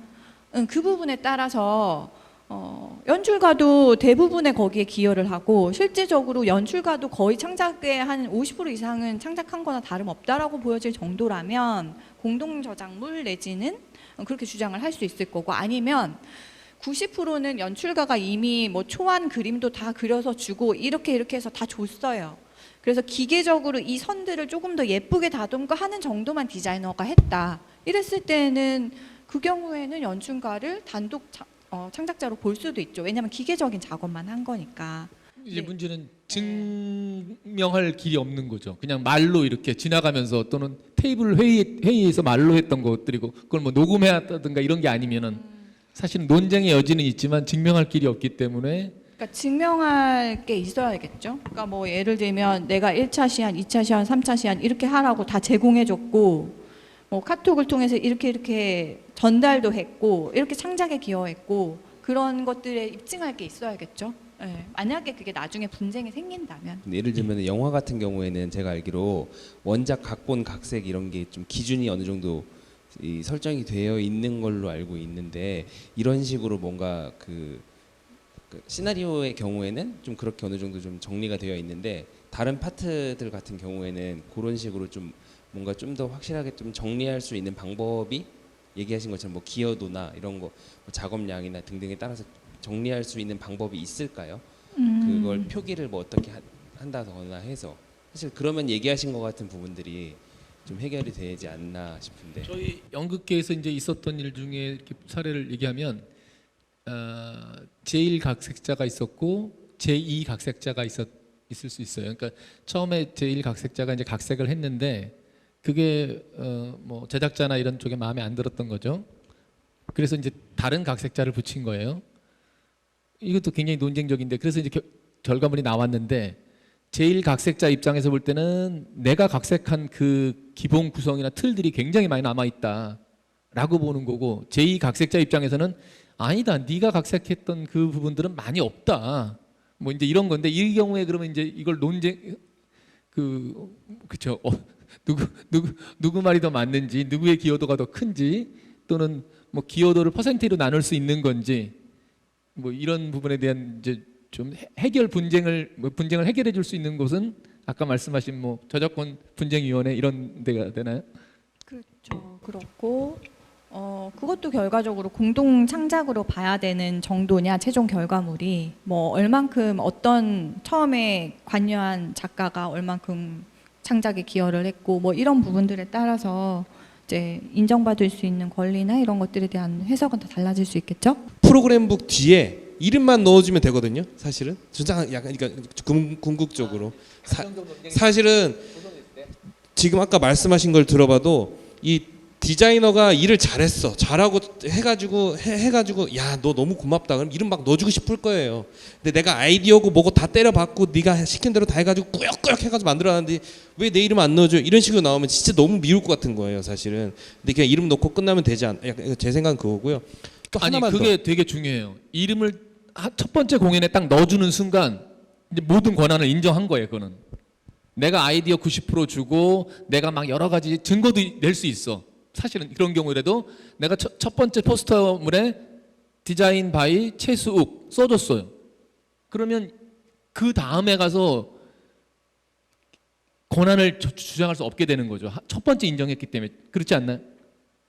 그 부분에 따라서 연출가도 대부분의 거기에 기여를 하고, 실제적으로 연출가도 거의 창작의 한 50% 이상은 창작한 거나 다름없다라고 보여질 정도라면 공동 저작물 내지는 그렇게 주장을 할 수 있을 거고, 아니면 90%는 연출가가 이미 뭐 초안 그림도 다 그려서 주고 이렇게 해서 다 줬어요. 그래서 기계적으로 이 선들을 조금 더 예쁘게 다듬고 하는 정도만 디자이너가 했다. 이랬을 때는 그 경우에는 연출가를 단독 창작자로 볼 수도 있죠. 왜냐하면 기계적인 작업만 한 거니까. 이제 네. 문제는 증명할 길이 없는 거죠. 그냥 말로 이렇게 지나가면서 또는 테이블 회의에서 말로 했던 것들이고 그걸 뭐 녹음해왔다든가 이런 게 아니면은 사실은 논쟁의 여지는 있지만 증명할 길이 없기 때문에 그러니까 증명할 게 있어야겠죠. 그러니까 뭐 예를 들면 내가 1차 시안, 2차 시안, 3차 시안 이렇게 하라고 다 제공해줬고 뭐 카톡을 통해서 이렇게 전달도 했고 이렇게 창작에 기여했고 그런 것들에 입증할 게 있어야겠죠. 네. 만약에 그게 나중에 분쟁이 생긴다면. 예를 들면 영화 같은 경우에는 제가 알기로 원작 각본 각색 이런 게 좀 기준이 어느 정도 이 설정이 되어 있는 걸로 알고 있는데 이런 식으로 뭔가 그 시나리오의 경우에는 좀 그렇게 어느 정도 좀 정리가 되어 있는데 다른 파트들 같은 경우에는 그런 식으로 좀 뭔가 좀 더 확실하게 좀 정리할 수 있는 방법이 얘기하신 것처럼 뭐 기여도나 이런 거뭐 작업량이나 등등에 따라서 정리할 수 있는 방법이 있을까요? 그걸 표기를 뭐 어떻게 한다거나 해서 사실 그러면 얘기하신 것 같은 부분들이 좀 해결이 되지 않나 싶은데 저희 연극계에서 이제 있었던 일 중에 이렇게 사례를 얘기하면 제1 각색자가 있었고 제2 각색자가 있을 수 있어요. 그러니까 처음에 제1 각색자가 이제 각색을 했는데 그게 뭐 제작자나 이런 쪽에 마음에 안 들었던 거죠. 그래서 이제 다른 각색자를 붙인 거예요. 이것도 굉장히 논쟁적인데 그래서 이제 결과물이 나왔는데 제1 각색자 입장에서 볼 때는 내가 각색한 그 기본 구성이나 틀들이 굉장히 많이 남아 있다라고 보는 거고 제2 각색자 입장에서는 아니다. 네가 각색했던 그 부분들은 많이 없다. 뭐 이제 이런 건데 이 경우에 그러면 이제 이걸 논쟁 그쵸? 누구 말이 더 맞는지 누구의 기여도가 더 큰지 또는 뭐 기여도를 퍼센트로 나눌 수 있는 건지 뭐 이런 부분에 대한 이제 좀 분쟁을 해결해 줄 수 있는 곳은 아까 말씀하신 뭐 저작권 분쟁위원회 이런 데가 되나요? 그렇죠. 그렇고 그것도 결과적으로 공동 창작으로 봐야 되는 정도냐 최종 결과물이 뭐 얼만큼 어떤 처음에 관여한 작가가 얼만큼 창작에 기여를 했고 뭐 이런 부분들에 따라서 이제 인정받을 수 있는 권리나 이런 것들에 대한 해석은 다 달라질 수 있겠죠. 프로그램북 뒤에 이름만 넣어주면 되거든요. 사실은 진짜 약간 그러니까 궁극적으로 사실은 지금 아까 말씀하신 걸 들어봐도 이 디자이너가 일을 잘했어, 잘하고 해가지고 야 너 너무 고맙다. 그럼 이름 막 넣어주고 싶을 거예요. 근데 내가 아이디어고 뭐고 다 때려박고 네가 시킨 대로 다 해가지고 꾸역꾸역 해가지고 만들어놨는데 왜 내 이름 안 넣어줘? 이런 식으로 나오면 진짜 너무 미울 것 같은 거예요, 사실은. 근데 그냥 이름 넣고 끝나면 되지 않? 약간 제 생각은 그거고요. 또 아니 하나만 그게 되게 중요해요. 이름을 첫 번째 공연에 딱 넣어주는 순간 이제 모든 권한을 인정한 거예요. 그거는 내가 아이디어 90% 주고 내가 막 여러 가지 증거도 낼 수 있어. 사실은 그런 경우라도 내가 첫 번째 포스터물에 디자인 바이 최수욱 써줬어요. 그러면 그 다음에 가서 권한을 주장할 수 없게 되는 거죠. 첫 번째 인정했기 때문에. 그렇지 않나요?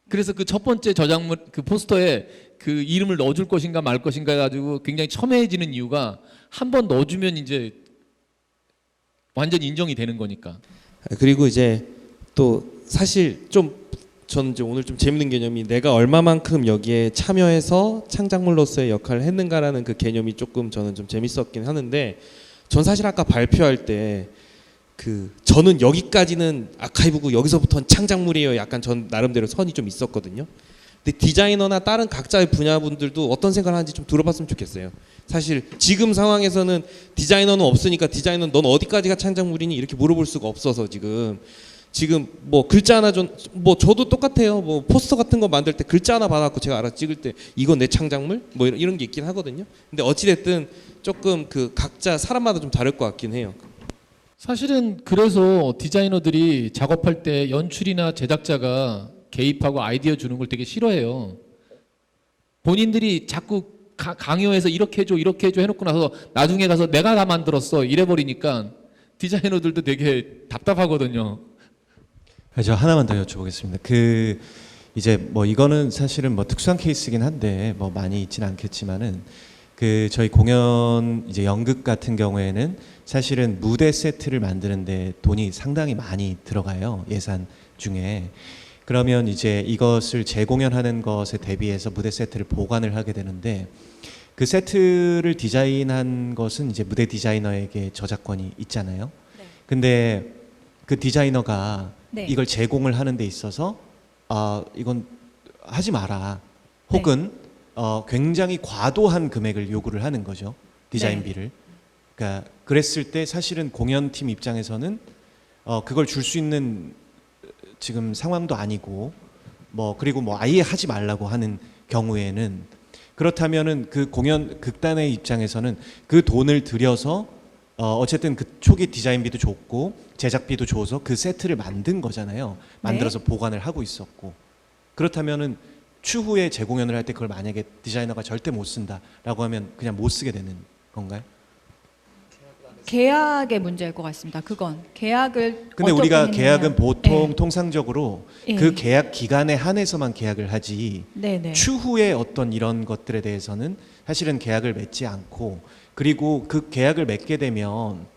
그래서 그 첫 번째 저작물 그 포스터에 그 이름을 넣어줄 것인가 말 것인가 해가지고 굉장히 첨예해지는 이유가 한 번 넣어주면 이제 완전 인정이 되는 거니까. 그리고 이제 또 사실 좀 저는 이제 오늘 좀 재밌는 개념이 내가 얼마만큼 여기에 참여해서 창작물로서의 역할을 했는가라는 그 개념이 조금 저는 좀 재밌었긴 하는데 전 사실 아까 발표할 때 저는 여기까지는 아카이브고 여기서부터는 창작물이에요. 약간 전 나름대로 선이 좀 있었거든요. 근데 디자이너나 다른 각자의 분야분들도 어떤 생각을 하는지 좀 들어봤으면 좋겠어요. 사실 지금 상황에서는 디자이너는 없으니까 디자이너는 넌 어디까지가 창작물이니 이렇게 물어볼 수가 없어서 지금 뭐 글자 하나 뭐 저도 똑같아요. 뭐 포스터 같은 거 만들 때 글자 하나 받아갖고 제가 알아서 찍을 때 이건 내 창작물? 뭐 이런 게 있긴 하거든요. 근데 어찌됐든 조금 그 각자 사람마다 좀 다를 것 같긴 해요. 사실은 그래서 디자이너들이 작업할 때 연출이나 제작자가 개입하고 아이디어 주는 걸 되게 싫어해요. 본인들이 자꾸 강요해서 이렇게 해줘 해놓고 나서 나중에 가서 내가 다 만들었어 이래버리니까 디자이너들도 되게 답답하거든요. 저 하나만 더 여쭤보겠습니다. 이제 뭐 이거는 사실은 뭐 특수한 케이스긴 한데 뭐 많이 있지는 않겠지만은 저희 공연 이제 연극 같은 경우에는 사실은 무대 세트를 만드는데 돈이 상당히 많이 들어가요. 예산 중에. 그러면 이제 이것을 재공연하는 것에 대비해서 무대 세트를 보관을 하게 되는데 그 세트를 디자인한 것은 이제 무대 디자이너에게 저작권이 있잖아요. 네. 근데 그 디자이너가 네. 이걸 제공을 하는 데 있어서 이건 하지 마라. 혹은 굉장히 과도한 금액을 요구를 하는 거죠. 디자인비를. 그러니까 그랬을 때 사실은 공연팀 입장에서는 그걸 줄 수 있는 지금 상황도 아니고 그리고 아예 하지 말라고 하는 경우에는 그렇다면은 그 공연 극단의 입장에서는 그 돈을 들여서 어쨌든 그 초기 디자인비도 줬고 제작비도 줘서 그 세트를 만든 거잖아요. 만들어서 보관을 하고 있었고 그렇다면은 추후에 재공연을 할 때 그걸 만약에 디자이너가 절대 못 쓴다라고 하면 그냥 못 쓰게 되는 건가요? 계약의 문제일 것 같습니다. 그건 계약을 근데 어떻게 우리가 했느냐. 계약은 보통 네. 통상적으로 예. 그 계약 기간에 한해서만 계약을 하지 네네. 추후에 어떤 이런 것들에 대해서는 사실은 계약을 맺지 않고 그리고 그 계약을 맺게 되면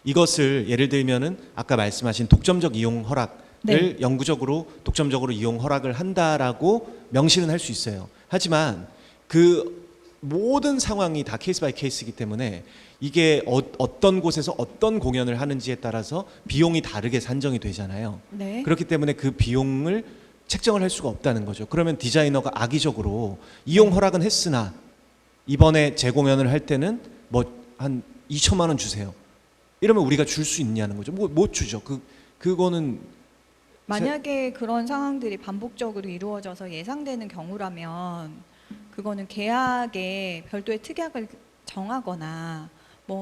이것을 예를 들면은 아까 말씀하신 독점적 이용 허락을 네. 영구적으로 독점적으로 이용 허락을 한다라고 명시는 할 수 있어요. 하지만 그 모든 상황이 다 케이스 바이 케이스이기 때문에 이게 어떤 곳에서 어떤 공연을 하는지에 따라서 비용이 다르게 산정이 되잖아요. 네. 그렇기 때문에 그 비용을 책정을 할 수가 없다는 거죠. 그러면 디자이너가 악의적으로 이용 허락은 했으나 이번에 재공연을 할 때는 한 2천만 원 주세요. 이러면 우리가 줄 수 있냐는 거죠. 못 주죠. 그거는 만약에 그런 상황들이 반복적으로 이루어져서 예상되는 경우라면 그거는 계약에 별도의 특약을 정하거나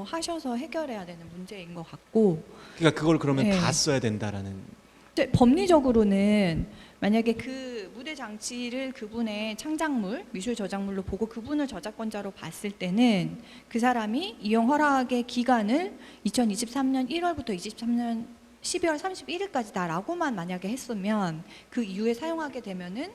하셔서 해결해야 되는 문제인 것 같고 그러니까 그걸 그러면 네. 다 써야 된다라는. 근데 법리적으로는 만약에 그 무대 장치를 그분의 창작물, 미술 저작물로 보고 그분을 저작권자로 봤을 때는 그 사람이 이용 허락의 기간을 2023년 1월부터 23년 12월 31일까지다라고만 만약에 했으면 그 이후에 사용하게 되면은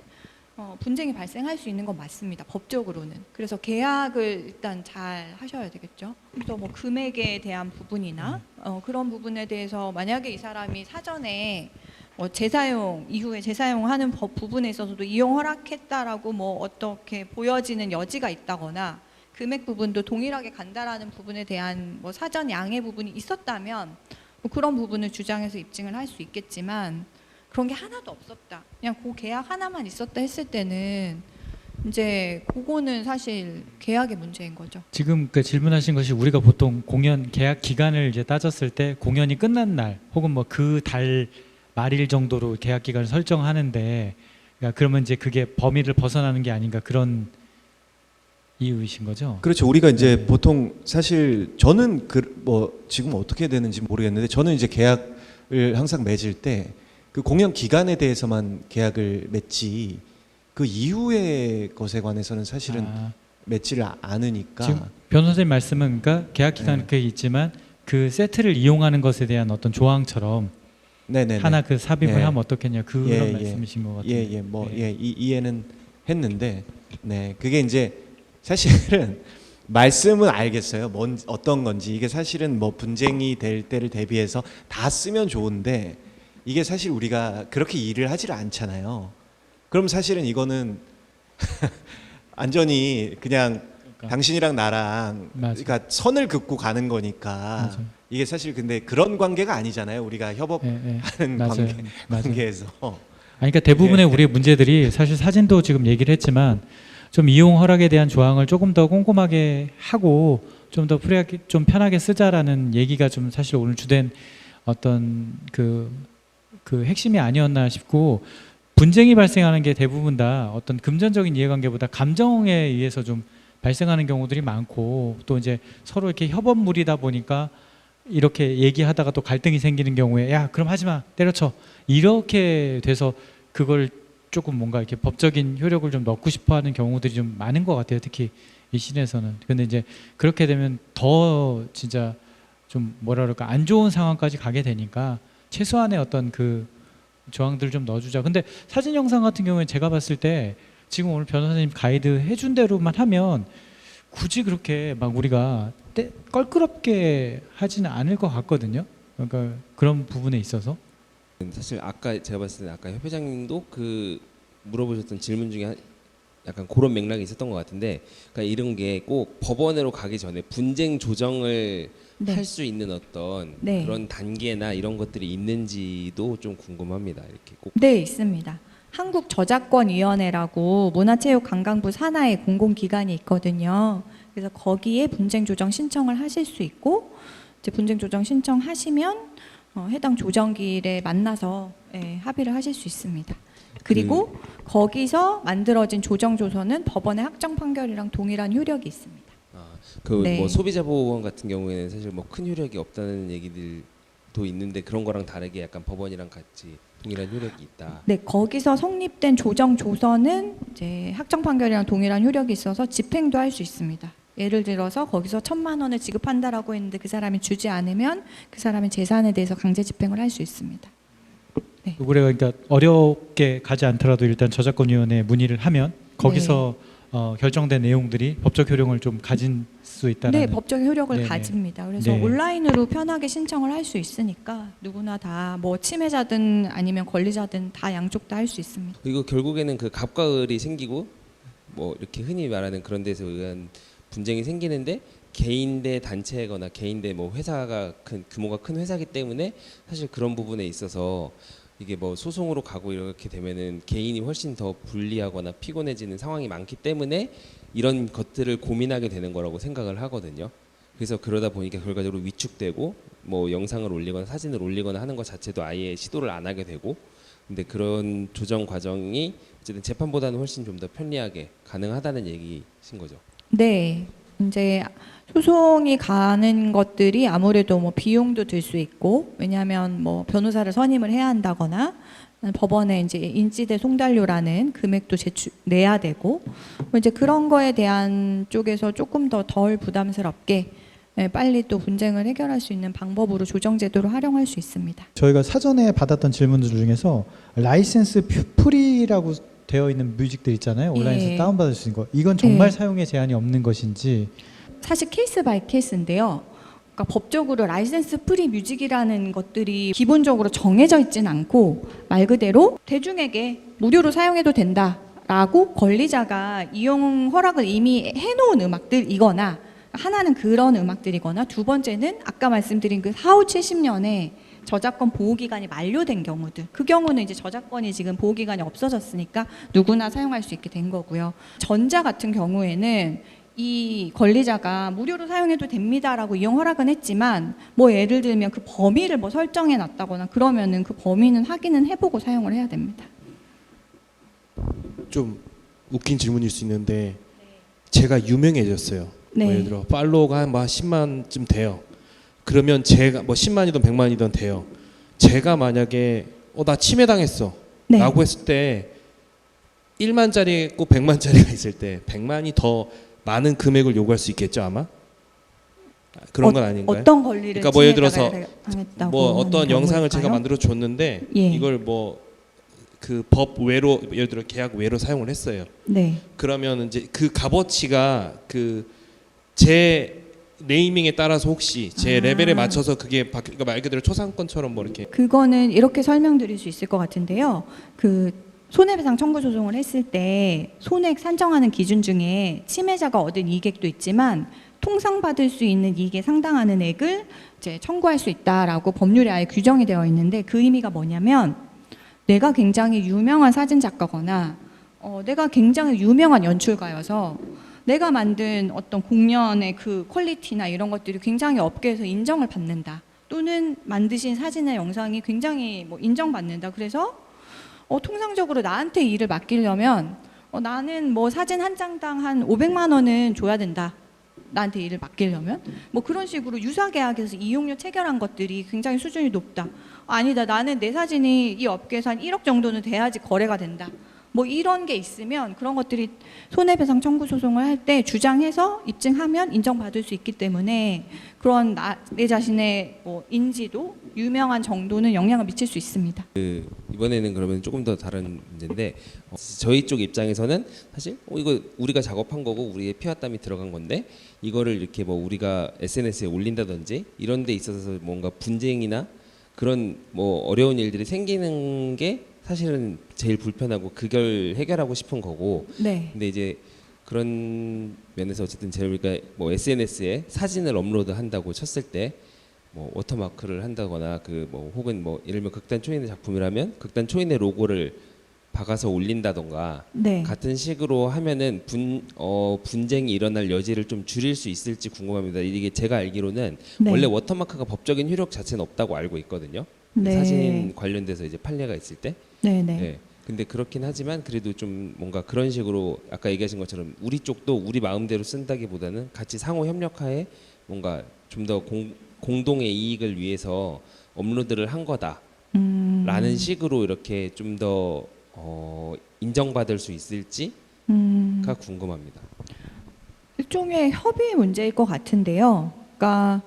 분쟁이 발생할 수 있는 건 맞습니다. 법적으로는. 그래서 계약을 일단 잘 하셔야 되겠죠. 그래서 금액에 대한 부분이나 그런 부분에 대해서 만약에 이 사람이 사전에 재사용 이후에 재사용하는 부분에 있어서도 이용 허락했다라고 어떻게 보여지는 여지가 있다거나 금액 부분도 동일하게 간다라는 부분에 대한 사전 양해 부분이 있었다면 그런 부분을 주장해서 입증을 할 수 있겠지만 그런 게 하나도 없었다. 그냥 그 계약 하나만 있었다 했을 때는 이제 그거는 사실 계약의 문제인 거죠. 지금 그 질문하신 것이 우리가 보통 공연 계약 기간을 이제 따졌을 때 공연이 끝난 날 혹은 그 달 말일 정도로 계약 기간을 설정하는데 그러니까 그러면 이제 그게 범위를 벗어나는 게 아닌가 그런 이유이신 거죠? 그렇죠. 우리가 이제 네. 보통 사실 저는 지금 어떻게 되는지 모르겠는데 저는 이제 계약을 항상 맺을 때 그 공연 기간에 대해서만 계약을 맺지 그 이후의 것에 관해서는 사실은 맺지를 않으니까. 지금 변호사님 말씀은 그러니까 계약 기간은 네. 있지만 그 세트를 이용하는 것에 대한 어떤 조항처럼 네네네. 하나 그 삽입을 예. 하면 어떻겠냐 그런 예, 예. 말씀이신 것 같아요. 이해는 했는데, 네, 그게 이제 사실은 말씀은 알겠어요. 어떤 건지 이게 사실은 분쟁이 될 때를 대비해서 다 쓰면 좋은데 이게 사실 우리가 그렇게 일을 하지를 않잖아요. 그럼 사실은 이거는 완전히 그냥 당신이랑 나랑 맞아. 그러니까 선을 긋고 가는 거니까 맞아. 이게 사실 근데 그런 관계가 아니잖아요. 우리가 협업하는 맞아요. 맞아요. 관계에서. 그러니까 대부분의 우리의 문제들이 사실 사진도 지금 얘기를 했지만 좀 이용 허락에 대한 조항을 조금 더 꼼꼼하게 하고 좀 더 프리하게 좀 편하게 쓰자라는 얘기가 좀 사실 오늘 주된 어떤 그 핵심이 아니었나 싶고 분쟁이 발생하는 게 대부분 다 어떤 금전적인 이해관계보다 감정에 의해서 좀 발생하는 경우들이 많고 또 이제 서로 이렇게 협업물이다 보니까 이렇게 얘기하다가 또 갈등이 생기는 경우에 야 그럼 하지마 때려쳐 이렇게 돼서 그걸 조금 뭔가 이렇게 법적인 효력을 좀 넣고 싶어하는 경우들이 좀 많은 것 같아요. 특히 이 시대에서는. 근데 이제 그렇게 되면 더 진짜 좀 뭐라 그럴까 안 좋은 상황까지 가게 되니까 최소한의 어떤 그 조항들을 좀 넣어주자. 근데 사진 영상 같은 경우에 제가 봤을 때 지금 오늘 변호사님 가이드 해준 대로만 하면 굳이 그렇게 막 우리가 껄끄럽게 하지는 않을 것 같거든요. 그러니까 그런 부분에 있어서 사실 아까 제가 봤을 때는 아까 협회장님도 그 물어보셨던 질문 중에 약간 그런 맥락이 있었던 것 같은데, 그러니까 이런 게 꼭 법원으로 가기 전에 분쟁 조정을 네. 할 수 있는 어떤 네. 그런 단계나 이런 것들이 있는지도 좀 궁금합니다. 이렇게 꼭. 네, 있습니다. 한국저작권위원회라고 문화체육관광부 산하의 공공기관이 있거든요. 그래서 거기에 분쟁 조정 신청을 하실 수 있고, 이제 분쟁 조정 신청하시면 해당 조정기일에 만나서 합의를 하실 수 있습니다. 그리고 거기서 만들어진 조정 조서는 법원의 확정 판결이랑 동일한 효력이 있습니다. 그 네. 뭐 소비자 보호원 같은 경우에는 사실 뭐 큰 효력이 없다는 얘기들도 있는데, 그런 거랑 다르게 약간 법원이랑 같이 동일한 효력이 있다. 네, 거기서 성립된 조정 조서는 이제 확정 판결이랑 동일한 효력이 있어서 집행도 할 수 있습니다. 예를 들어서 거기서 1,000만 원을 지급한다라고 했는데 그 사람이 주지 않으면 그 사람의 재산에 대해서 강제 집행을 할 수 있습니다. 우리가 그러니까 어렵게 가지 않더라도 일단 저작권위원회에 문의를 하면 거기서 결정된 내용들이 법적 효력을 좀 가진 수 있다는. 네, 법적 효력을 네네. 가집니다. 그래서 네. 온라인으로 편하게 신청을 할 수 있으니까 누구나 다 뭐 침해자든 아니면 권리자든 다 양쪽 다 할 수 있습니다. 이거 결국에는 그 갑과 을이 생기고 뭐 이렇게 흔히 말하는 그런 데서 의한 분쟁이 생기는데, 개인 대 단체거나 개인 대 뭐 회사가 큰 규모가 큰 회사기 때문에 사실 그런 부분에 있어서 이게 뭐 소송으로 가고 이렇게 되면은 개인이 훨씬 더 불리하거나 피곤해지는 상황이 많기 때문에 이런 것들을 고민하게 되는 거라고 생각을 하거든요. 그래서 그러다 보니까 결과적으로 위축되고 뭐 영상을 올리거나 사진을 올리거나 하는 것 자체도 아예 시도를 안 하게 되고, 근데 그런 조정 과정이 어쨌든 재판보다는 훨씬 좀 더 편리하게 가능하다는 얘기신 거죠. 네, 이제 소송이 가는 것들이 아무래도 뭐 비용도 들 수 있고, 왜냐하면 뭐 변호사를 선임을 해야 한다거나 법원에 이제 인지대 송달료라는 금액도 내야 되고, 뭐 이제 그런 거에 대한 쪽에서 조금 더 덜 부담스럽게 빨리 또 분쟁을 해결할 수 있는 방법으로 조정 제도를 활용할 수 있습니다. 저희가 사전에 받았던 질문들 중에서 라이센스 프리라고 되어 있는 뮤직들 있잖아요. 온라인에서 예. 다운받을 수 있는 거. 이건 정말 네. 사용에 제한이 없는 것인지. 사실 케이스 바이 케이스인데요. 그러니까 법적으로 라이센스 프리 뮤직이라는 것들이 기본적으로 정해져 있진 않고, 말 그대로 대중에게 무료로 사용해도 된다라고 권리자가 이용 허락을 이미 해놓은 음악들이거나, 하나는 그런 음악들이거나, 두 번째는 아까 말씀드린 그 4, 5, 70년에 저작권 보호기간이 만료된 경우들, 그 경우는 이제 저작권이 지금 보호기간이 없어졌으니까 누구나 사용할 수 있게 된 거고요. 전자 같은 경우에는 이 권리자가 무료로 사용해도 됩니다라고 이용 허락은 했지만, 뭐 예를 들면 그 범위를 뭐 설정해 놨다거나 그러면은 그 범위는 확인은 해보고 사용을 해야 됩니다. 좀 웃긴 질문일 수 있는데, 제가 유명해졌어요. 네. 뭐 예를 들어 팔로워가 한 10만쯤 돼요. 그러면 제가 뭐 10만이든 100만이든 돼요. 제가 만약에 나 침해당했어 네. 라고 했을 때 1만짜리 있고 100만짜리가 있을 때 100만이 더 많은 금액을 요구할 수 있겠죠, 아마? 그런 건 아닌가요? 어떤 권리를 그러니까 뭐 예를 들어서 당했다고 뭐 어떤 하는 영상을 제가 경우일까요? 만들어 줬는데 예. 이걸 뭐 그 법 외로, 예를 들어 계약 외로 사용을 했어요. 네. 그러면 이제 그 값어치가 그 제 네이밍에 따라서 혹시 제 레벨에 맞춰서 그게 그러니까 말 그대로 초상권처럼 뭐 이렇게 그거는 이렇게 설명드릴 수 있을 것 같은데요. 그 손해배상 청구 소송을 했을 때 손해액 산정하는 기준 중에 침해자가 얻은 이익액도 있지만 통상받을 수 있는 이익에 상당하는 액을 이제 청구할 수 있다라고 법률에 아예 규정이 되어 있는데, 그 의미가 뭐냐면 내가 굉장히 유명한 사진 작가거나 내가 굉장히 유명한 연출가여서 내가 만든 어떤 공연의 그 퀄리티나 이런 것들이 굉장히 업계에서 인정을 받는다, 또는 만드신 사진이나 영상이 굉장히 뭐 인정받는다. 그래서 통상적으로 나한테 일을 맡기려면 나는 뭐 사진 한 장당 한 500만 원은 줘야 된다, 나한테 일을 맡기려면. 뭐 그런 식으로 유사 계약에서 이용료 체결한 것들이 굉장히 수준이 높다. 아니다, 나는 내 사진이 이 업계에서 한 1억 정도는 돼야지 거래가 된다, 뭐 이런 게 있으면 그런 것들이 손해배상 청구 소송을 할 때 주장해서 입증하면 인정받을 수 있기 때문에, 그런 내 자신의 뭐 인지도, 유명한 정도는 영향을 미칠 수 있습니다. 이번에는 그러면 조금 더 다른 문제인데, 저희 쪽 입장에서는 사실 이거 우리가 작업한 거고 우리의 피와 땀이 들어간 건데, 이거를 이렇게 뭐 우리가 SNS에 올린다든지 이런 데 있어서 뭔가 분쟁이나 그런 뭐 어려운 일들이 생기는 게 사실은 제일 불편하고 그걸 해결하고 싶은 거고. 네. 근데 이제 그런 면에서 어쨌든 우리가 뭐 SNS에 사진을 업로드한다고 쳤을 때 뭐 워터마크를 한다거나 그 뭐 혹은 뭐 예를 들면 극단 초인의 작품이라면 극단 초인의 로고를 박아서 올린다던가 네. 같은 식으로 하면은 분쟁이 일어날 여지를 좀 줄일 수 있을지 궁금합니다. 이게 제가 알기로는 네. 원래 워터마크가 법적인 효력 자체는 없다고 알고 있거든요. 네. 사진 관련돼서 이제 판례가 있을 때. 네, 네. 네. 근데 그렇긴 하지만 그래도 좀 뭔가 그런 식으로 아까 얘기하신 것처럼 우리 쪽도 우리 마음대로 쓴다기보다는 같이 상호 협력하에 뭔가 좀 더 공동의 이익을 위해서 업로드를 한 거다라는 식으로 이렇게 좀 더 인정받을 수 있을지가 궁금합니다. 일종의 협의 문제일 것 같은데요. 그러니까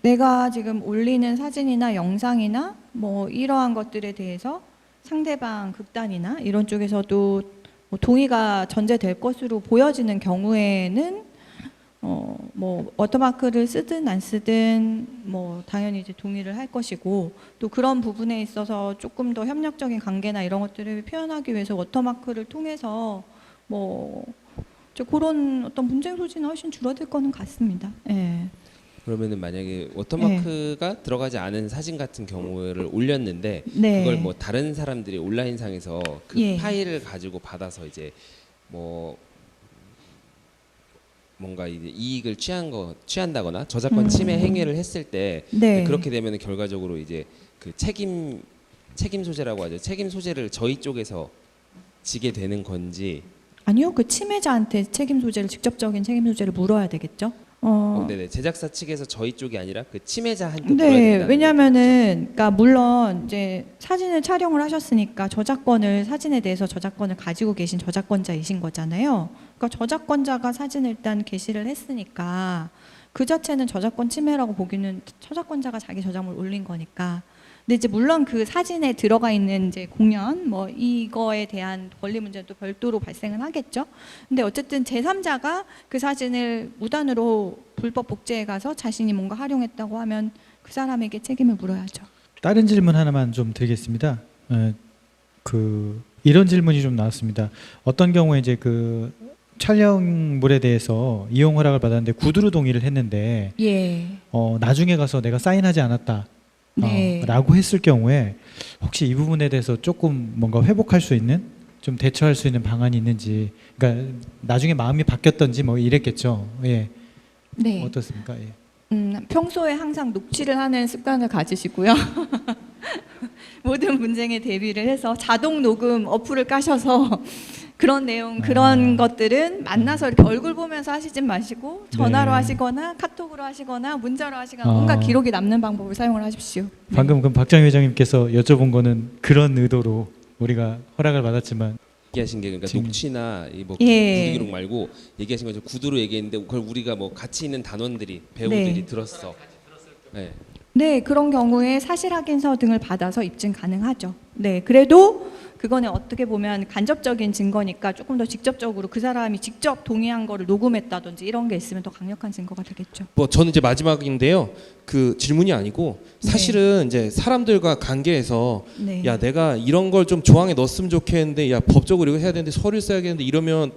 내가 지금 올리는 사진이나 영상이나 뭐 이러한 것들에 대해서 상대방 극단이나 이런 쪽에서도 뭐 동의가 전제될 것으로 보여지는 경우에는 뭐 워터마크를 쓰든 안 쓰든 뭐 당연히 이제 동의를 할 것이고, 또 그런 부분에 있어서 조금 더 협력적인 관계나 이런 것들을 표현하기 위해서 워터마크를 통해서 뭐 그런 어떤 분쟁 소지는 훨씬 줄어들 거는 같습니다. 예. 그러면은 만약에 워터마크가 들어가지 않은 사진 같은 경우를 올렸는데 네. 그걸 뭐 다른 사람들이 온라인상에서 그 예. 파일을 가지고 받아서 이제 뭐 뭔가 이제 이익을 취한다거나 저작권 침해 행위를 했을 때 네. 그렇게 되면 결과적으로 이제 그 책임 소재라고 하죠. 책임 소재를 저희 쪽에서 지게 되는 건지. 아니요, 그 침해자한테 직접적인 책임 소재를 물어야 되겠죠. 네네. 제작사 측에서 저희 쪽이 아니라 그 침해자한테 물어야 네, 된다는 왜냐면은, 그러니까 물론 이제 사진을 촬영을 하셨으니까 사진에 대해서 저작권을 가지고 계신 저작권자이신 거잖아요. 그러니까 저작권자가 사진을 일단 게시를 했으니까 그 자체는 저작권 침해라고 보기는 저작권자가 자기 저작물을 올린 거니까. 근데 이제 물론 그 사진에 들어가 있는 이제 공연 뭐 이거에 대한 권리 문제는 또 별도로 발생은 하겠죠. 근데 어쨌든 제3자가 그 사진을 무단으로 불법 복제해 가서 자신이 뭔가 활용했다고 하면 그 사람에게 책임을 물어야죠. 다른 질문 하나만 좀 드리겠습니다. 이런 질문이 좀 나왔습니다. 어떤 경우에 이제 그 촬영물에 대해서 이용 허락을 받았는데 구두로 동의를 했는데 예. 나중에 가서 내가 사인하지 않았다. 네. 라고 했을 경우에 혹시 이 부분에 대해서 조금 뭔가 회복할 수 있는, 좀 대처할 수 있는 방안이 있는지, 그러니까 나중에 마음이 바뀌었던지 뭐 이랬겠죠. 예. 네. 어떻습니까? 예. 평소에 항상 녹취를 하는 습관을 가지시고요. 모든 분쟁에 대비를 해서 자동 녹음 어플을 까셔서 그런 내용, 그런 것들은 만나서 이렇게 얼굴 보면서 하시진 마시고 전화로 네. 하시거나 카톡으로 하시거나 문자로 하시거나 뭔가 기록이 남는 방법을 사용을 하십시오. 네. 방금 그럼 박정희 회장님께서 여쭤본 거는 그런 의도로 우리가 허락을 받았지만 얘기하신 게 그러니까 지금- 녹취나 이뭐 예. 구두 기록 말고 얘기하신 것처럼 구두로 얘기했는데 그걸 우리가 뭐 같이 있는 배우들이 네. 들었어. 네. 네, 그런 경우에 사실 확인서 등을 받아서 입증 가능하죠. 네, 그래도 그거는 어떻게 보면 간접적인 증거니까 조금 더 직접적으로 그 사람이 직접 동의한 거를 녹음했다든지 이런 게 있으면 더 강력한 증거가 되겠죠. 뭐 저는 이제 마지막인데요. 그 질문이 아니고 사실은 이제 사람들과 관계에서 네. 야 내가 이런 걸 좀 조항에 넣었으면 좋겠는데 야 법적으로 이거 해야 되는데 서류를 써야겠는데 이러면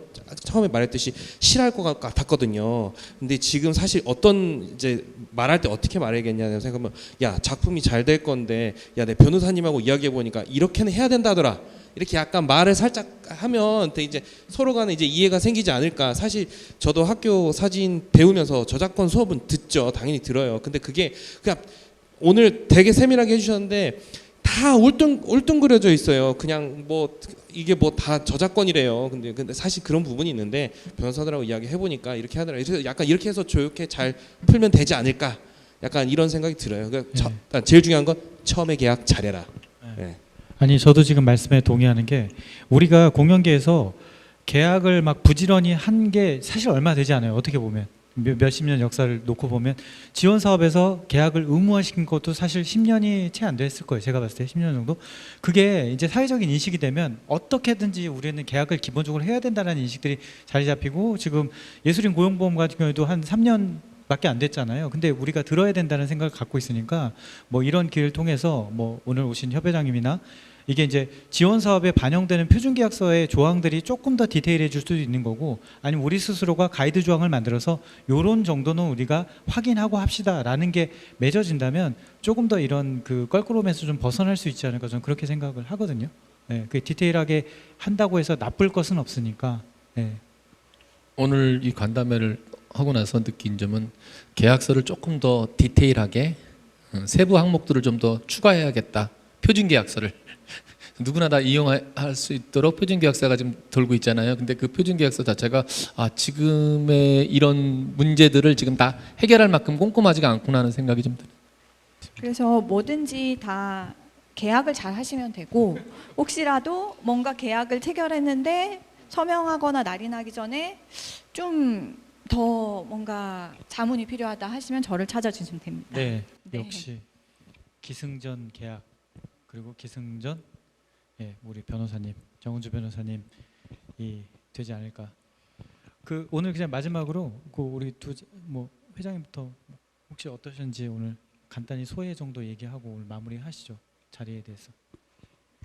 처음에 말했듯이 싫어할 것 같았거든요. 근데 지금 사실 어떤 이제 말할 때 어떻게 말해야겠냐 생각하면 야 작품이 잘 될 건데 야 내 변호사님하고 이야기해 보니까 이렇게는 해야 된다더라. 이렇게 약간 말을 살짝 하면 이제 서로 간에 이제 이해가 생기지 않을까. 사실 저도 학교 사진 배우면서 저작권 수업은 듣죠. 당연히 들어요. 근데 그게 그냥 오늘 되게 세밀하게 해주셨는데 다 울뚱그려져 있어요. 그냥 뭐 이게 뭐 다 저작권이래요. 근데 사실 그런 부분이 있는데 변호사들하고 이야기 해보니까 이렇게 하더라. 그래서 약간 이렇게 해서 좋게 잘 풀면 되지 않을까. 약간 이런 생각이 들어요. 그러니까 제일 중요한 건 처음에 계약 잘해라. 네. 아니 저도 지금 말씀에 동의하는 게 우리가 공연계에서 계약을 막 부지런히 한 게 사실 얼마 되지 않아요. 어떻게 보면 몇십 년 역사를 놓고 보면 지원 사업에서 계약을 의무화시킨 것도 사실 10년이 채 안 됐을 거예요. 제가 봤을 때 10년 정도. 그게 이제 사회적인 인식이 되면 어떻게든지 우리는 계약을 기본적으로 해야 된다는 인식들이 자리 잡히고 지금 예술인 고용보험 같은 경우에도 한 3년 밖에 안 됐잖아요. 근데 우리가 들어야 된다는 생각을 갖고 있으니까 뭐 이런 기회를 통해서 뭐 오늘 오신 협회장님이나 이게 이제 지원 사업에 반영되는 표준계약서의 조항들이 조금 더 디테일해질 수도 있는 거고, 아니면 우리 스스로가 가이드 조항을 만들어서 요런 정도는 우리가 확인하고 합시다라는 게 맺어진다면 조금 더 이런 그 껄끄러움에서 좀 벗어날 수 있지 않을까, 저는 그렇게 생각을 하거든요. 네, 그 디테일하게 한다고 해서 나쁠 것은 없으니까. 네. 오늘 이 간담회를 하고 나서 느낀 점은 계약서를 조금 더 디테일하게 세부 항목들을 좀 더 추가해야겠다. 표준 계약서를 누구나 다 이용할 수 있도록 표준 계약서가 지금 돌고 있잖아요. 근데 그 표준 계약서 자체가 지금의 이런 문제들을 지금 다 해결할 만큼 꼼꼼하지가 않구나 하는 생각이 좀 들어요. 그래서 뭐든지 다 계약을 잘 하시면 되고, 혹시라도 뭔가 계약을 체결했는데 서명하거나 날이 나기 전에 좀 더 뭔가 자문이 필요하다 하시면 저를 찾아주시면 됩니다. 네, 네. 역시 기승전 계약 그리고 기승전 우리 변호사님 정은주 변호사님이 되지 않을까. 그 오늘 그냥 마지막으로 그 우리 뭐 회장님부터 혹시 어떠셨는지 오늘 간단히 소회 정도 얘기하고 오늘 마무리하시죠. 자리에 대해서.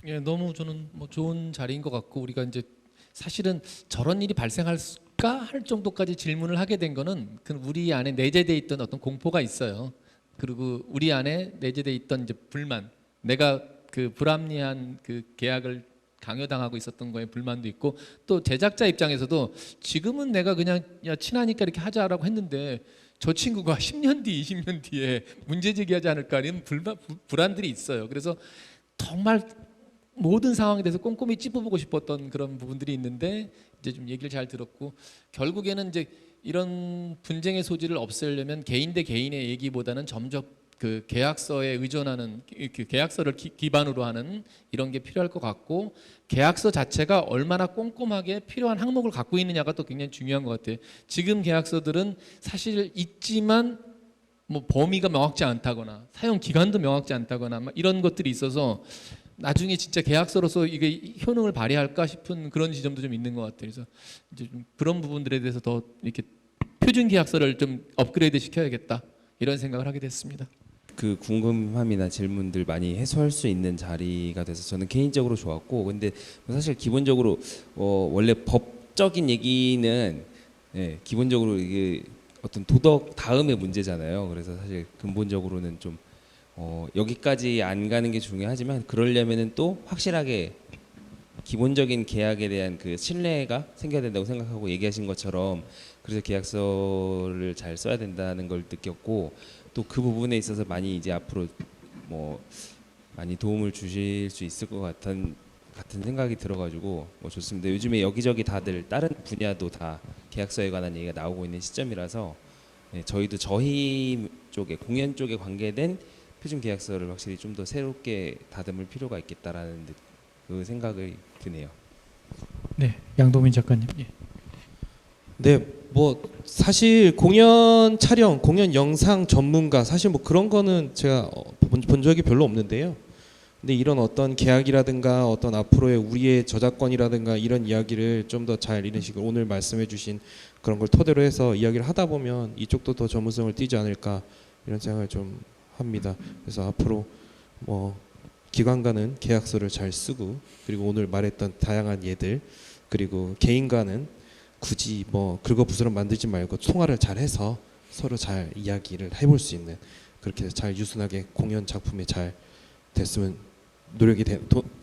예, 너무 저는 뭐 좋은 자리인 것 같고, 우리가 이제 사실은 저런 일이 발생할까 할 정도까지 질문을 하게 된 거는 그 우리 안에 내재돼 있던 어떤 공포가 있어요. 그리고 우리 안에 내재돼 있던 이제 불만, 내가 그 불합리한 그 계약을 강요당하고 있었던 거에 불만도 있고, 또 제작자 입장에서도 지금은 내가 그냥 야 친하니까 이렇게 하자라고 했는데 저 친구가 10년 뒤, 20년 뒤에 문제 제기하지 않을까 하는 불안들이 있어요. 그래서 정말 모든 상황에 대해서 꼼꼼히 짚어보고 싶었던 그런 부분들이 있는데, 이제 좀 얘기를 잘 들었고, 결국에는 이제 이런 분쟁의 소지를 없애려면 개인 대 개인의 얘기보다는 점점 그 계약서에 의존하는, 그 계약서를 기반으로 하는 이런 게 필요할 것 같고, 계약서 자체가 얼마나 꼼꼼하게 필요한 항목을 갖고 있느냐가 또 굉장히 중요한 것 같아요. 지금 계약서들은 사실 있지만 뭐 범위가 명확지 않다거나 사용 기간도 명확지 않다거나 막 이런 것들이 있어서 나중에 진짜 계약서로서 이게 효능을 발휘할까 싶은 그런 지점도 좀 있는 것 같아요. 그래서 이제 좀 그런 부분들에 대해서 더 이렇게 표준 계약서를 좀 업그레이드 시켜야겠다 이런 생각을 하게 됐습니다. 그 궁금함이나 질문들 많이 해소할 수 있는 자리가 돼서 저는 개인적으로 좋았고, 근데 사실 기본적으로 원래 법적인 얘기는 기본적으로 이게 어떤 도덕 다음의 문제잖아요. 그래서 사실 근본적으로는 좀 여기까지 안 가는 게 중요하지만, 그러려면은 또 확실하게 기본적인 계약에 대한 그 신뢰가 생겨야 된다고 생각하고 얘기하신 것처럼, 그래서 계약서를 잘 써야 된다는 걸 느꼈고, 또 그 부분에 있어서 많이 이제 앞으로 뭐 많이 도움을 주실 수 있을 것 같은 생각이 들어가지고 좋습니다. 요즘에 여기저기 다들 다른 분야도 다 계약서에 관한 얘기가 나오고 있는 시점이라서 저희도 저희 쪽에 공연 쪽에 관계된 표준 계약서를 확실히 좀 더 새롭게 다듬을 필요가 있겠다라는 그 생각이 드네요. 네, 양동민 작가님. 예. 네, 뭐 사실 공연 촬영, 공연 영상 전문가, 사실 뭐 그런 거는 제가 본 적이 별로 없는데요. 근데 이런 어떤 계약이라든가 어떤 앞으로의 우리의 저작권이라든가 이런 이야기를 좀 더 잘 이런 식으로 오늘 말씀해주신 그런 걸 토대로 해서 이야기를 하다 보면 이쪽도 더 전문성을 띠지 않을까 이런 생각을 좀 합니다. 그래서 앞으로 뭐 기관과는 계약서를 잘 쓰고, 그리고 오늘 말했던 다양한 예들, 그리고 개인과는 굳이 뭐 긁어부스럼 만들지 말고 통화를 잘 해서 서로 잘 이야기를 해볼 수 있는, 그렇게 잘 유순하게 공연 작품에 잘 됐으면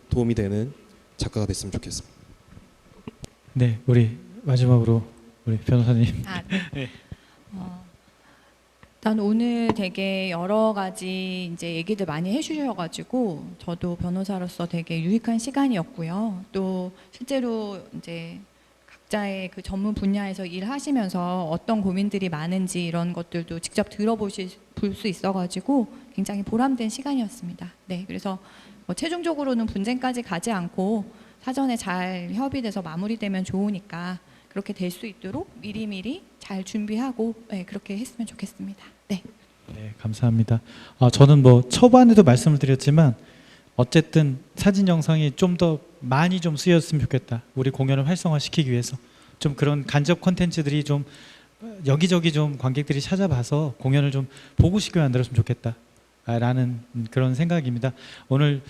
도움이 되는 작가가 됐으면 좋겠습니다. 네, 우리 마지막으로 우리 변호사님. 네. 일단 오늘 되게 여러 가지 이제 얘기들 많이 해주셔가지고 저도 변호사로서 되게 유익한 시간이었고요. 또 실제로 이제 각자의 그 전문 분야에서 일하시면서 어떤 고민들이 많은지 이런 것들도 직접 볼 수 있어가지고 굉장히 보람된 시간이었습니다. 네, 그래서 뭐 최종적으로는 분쟁까지 가지 않고 사전에 잘 협의돼서 마무리되면 좋으니까 그렇게 될 수 있도록 미리미리 잘 준비하고 그렇게 했으면 좋겠습니다. 네. 네, 감사합니다. 저는 뭐 초반에도 말씀을 드렸지만 어쨌든 사진 영상이 좀 더 많이 좀 쓰였으면 좋겠다. 우리 공연을 활성화시키기 위해서 좀 그런 간접 콘텐츠들이 좀 여기저기 좀 관객들이 찾아봐서 공연을 좀 보고 싶게 만들었으면 좋겠다라는 그런 생각입니다. 오늘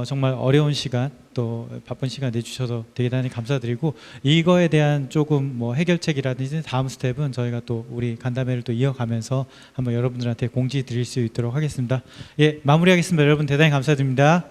정말 어려운 시간 또 바쁜 시간 내주셔서 대단히 감사드리고 이거에 대한 조금 뭐 해결책이라든지 다음 스텝은 저희가 또 우리 간담회를 또 이어가면서 한번 여러분들한테 공지 드릴 수 있도록 하겠습니다. 예, 마무리하겠습니다. 여러분 대단히 감사드립니다.